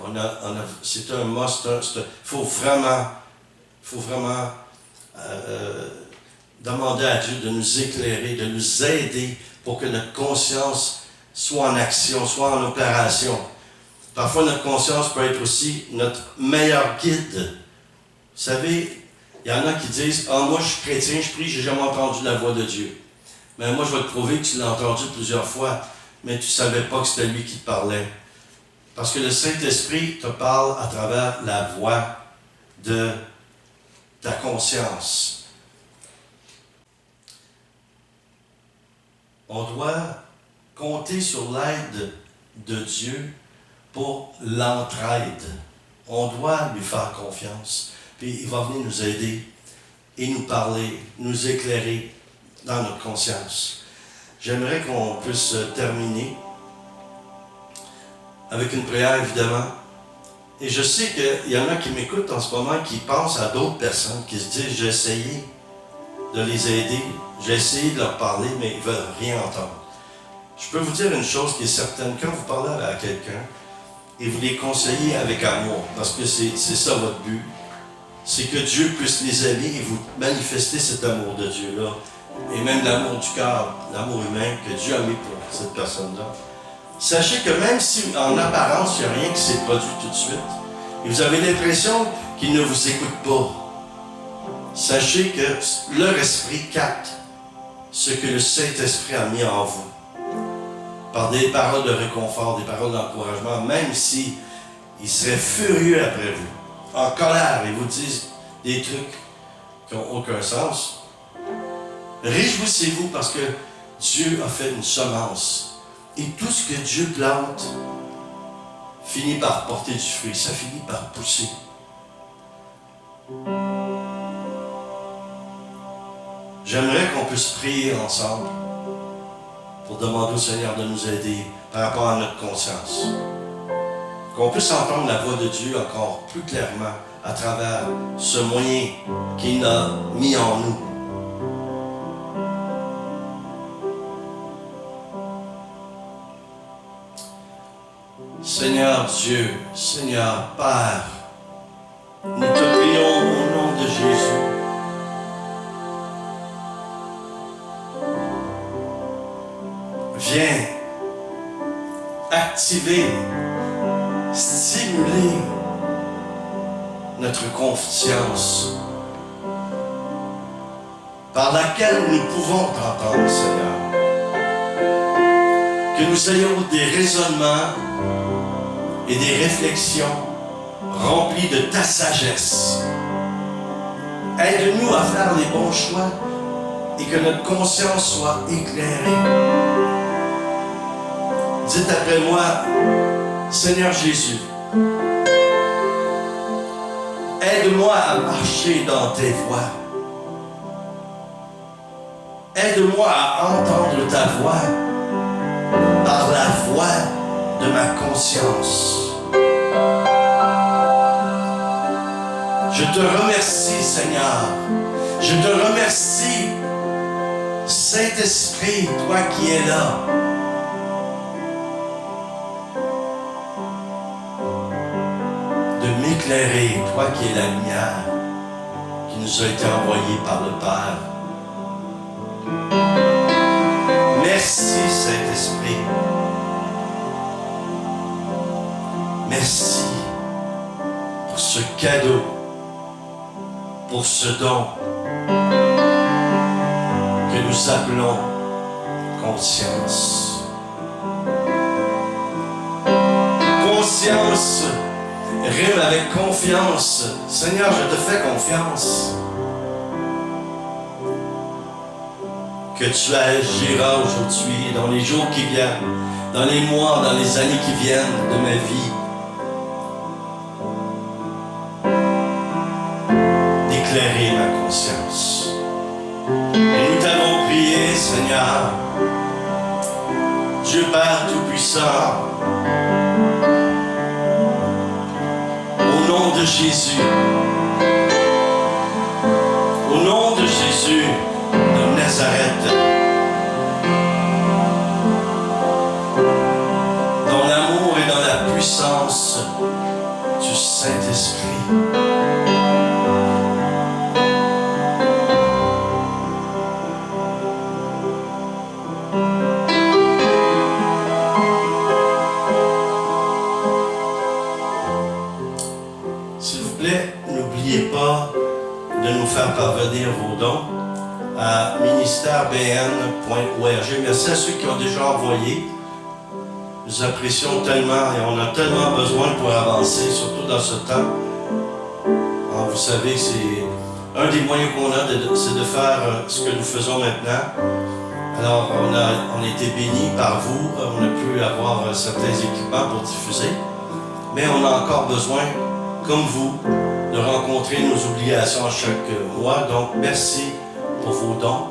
C'est un must. Il faut vraiment demander à Dieu de nous éclairer, de nous aider pour que notre conscience soit en action, soit en opération. Parfois, notre conscience peut être aussi notre meilleur guide. Vous savez, il y en a qui disent « Ah, moi, je suis chrétien, je prie, j'ai jamais entendu la voix de Dieu. » Mais moi, je vais te prouver que tu l'as entendu plusieurs fois, mais tu ne savais pas que c'était lui qui te parlait. Parce que le Saint-Esprit te parle à travers la voix de ta conscience. On doit compter sur l'aide de Dieu pour l'entraide. On doit lui faire confiance. Puis il va venir nous aider et nous parler, nous éclairer dans notre conscience. J'aimerais qu'on puisse terminer avec une prière, évidemment. Et je sais qu'il y en a qui m'écoutent en ce moment, qui pensent à d'autres personnes, qui se disent « J'ai essayé de les aider, j'ai essayé de leur parler, mais ils ne veulent rien entendre. » Je peux vous dire une chose qui est certaine, quand vous parlez à quelqu'un, et vous les conseillez avec amour, parce que c'est ça votre but, c'est que Dieu puisse les aimer et vous manifester cet amour de Dieu-là, et même l'amour du cœur, l'amour humain que Dieu a mis pour cette personne-là. Sachez que même si en apparence, il n'y a rien qui s'est produit tout de suite, et vous avez l'impression qu'il ne vous écoute pas, sachez que leur esprit capte ce que le Saint-Esprit a mis en vous, par des paroles de réconfort, des paroles d'encouragement, même si ils seraient furieux après vous, en colère, et vous disent des trucs qui n'ont aucun sens. Réjouissez-vous parce que Dieu a fait une semence. Et tout ce que Dieu plante finit par porter du fruit, ça finit par pousser. J'aimerais qu'on puisse prier ensemble pour demander au Seigneur de nous aider par rapport à notre conscience. Qu'on puisse entendre la voix de Dieu encore plus clairement à travers ce moyen qu'il a mis en nous. Seigneur Dieu, Seigneur Père, nous te prions au nom de Jésus. Viens activer, stimuler notre confiance par laquelle nous pouvons t'entendre, Seigneur. Que nous ayons des raisonnements et des réflexions remplis de ta sagesse. Aide-nous à faire les bons choix et que notre conscience soit éclairée. Dites après moi, Seigneur Jésus, aide-moi à marcher dans tes voies. Aide-moi à entendre ta voix par la voix de ma conscience. Je te remercie, Seigneur. Je te remercie, Saint-Esprit, toi qui es là. De m'éclairer, toi qui es la lumière qui nous a été envoyée par le Père. Merci, Saint-Esprit. Merci pour ce cadeau, pour ce don que nous appelons conscience. Conscience rime avec confiance. Seigneur, je te fais confiance. Que tu agiras aujourd'hui, dans les jours qui viennent, dans les mois, dans les années qui viennent de ma vie. D'éclairer ma conscience. Et nous t'avons prié, Seigneur, Dieu Père Tout-Puissant, au nom de Jésus, au nom de Jésus de Nazareth, dans l'amour et dans la puissance du Saint-Esprit. S'il vous plaît, n'oubliez pas de nous faire parvenir vos dons à ministèrebn.org. Merci à ceux qui ont déjà envoyé. Nous apprécions tellement et on a tellement besoin pour avancer, surtout dans ce temps. Alors, vous savez, c'est un des moyens qu'on a, c'est de faire ce que nous faisons maintenant. Alors, on a été bénis par vous, on a pu avoir certains équipements pour diffuser, mais on a encore besoin, comme vous, de rencontrer nos obligations chaque mois. Donc, merci pour vos dons.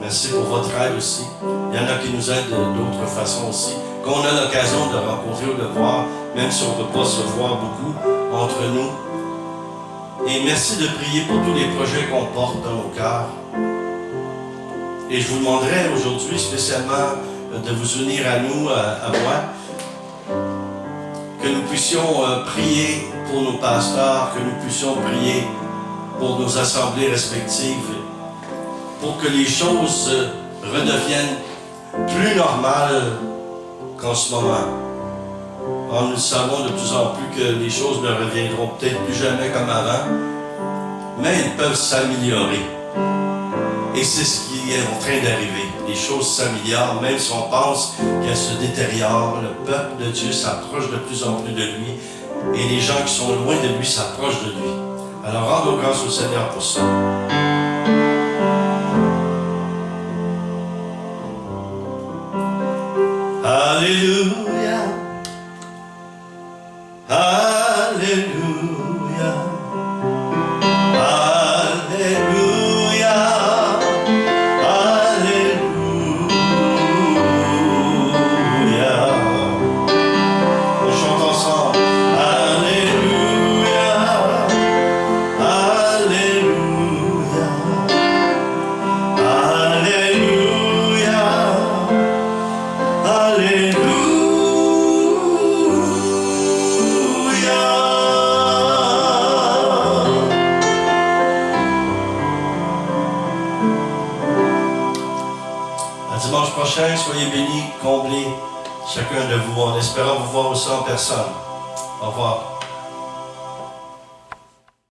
Merci pour votre aide aussi. Il y en a qui nous aident d'autres façons aussi, qu'on a l'occasion de rencontrer ou de voir, même si on ne peut pas se voir beaucoup entre nous. Et merci de prier pour tous les projets qu'on porte dans nos cœurs. Et je vous demanderai aujourd'hui spécialement de vous unir à nous, à moi, que nous puissions prier pour nos pasteurs, que nous puissions prier pour nos assemblées respectives, pour que les choses redeviennent plus normales qu'en ce moment. Alors, nous savons de plus en plus que les choses ne reviendront peut-être plus jamais comme avant, mais elles peuvent s'améliorer. Et c'est ce qui est en train d'arriver. Les choses s'améliorent, même si on pense qu'elles se détériorent. Le peuple de Dieu s'approche de plus en plus de lui, et les gens qui sont loin de lui s'approchent de lui. Alors rendons grâce au Seigneur pour ça. Alléluia, Alléluia, Alléluia, Alléluia. On chante ensemble. Alléluia, Alléluia, Alléluia, Alléluia. dimanche prochain. Soyez bénis, comblés, chacun de vous, en espérant vous voir aussi en personne. Au revoir.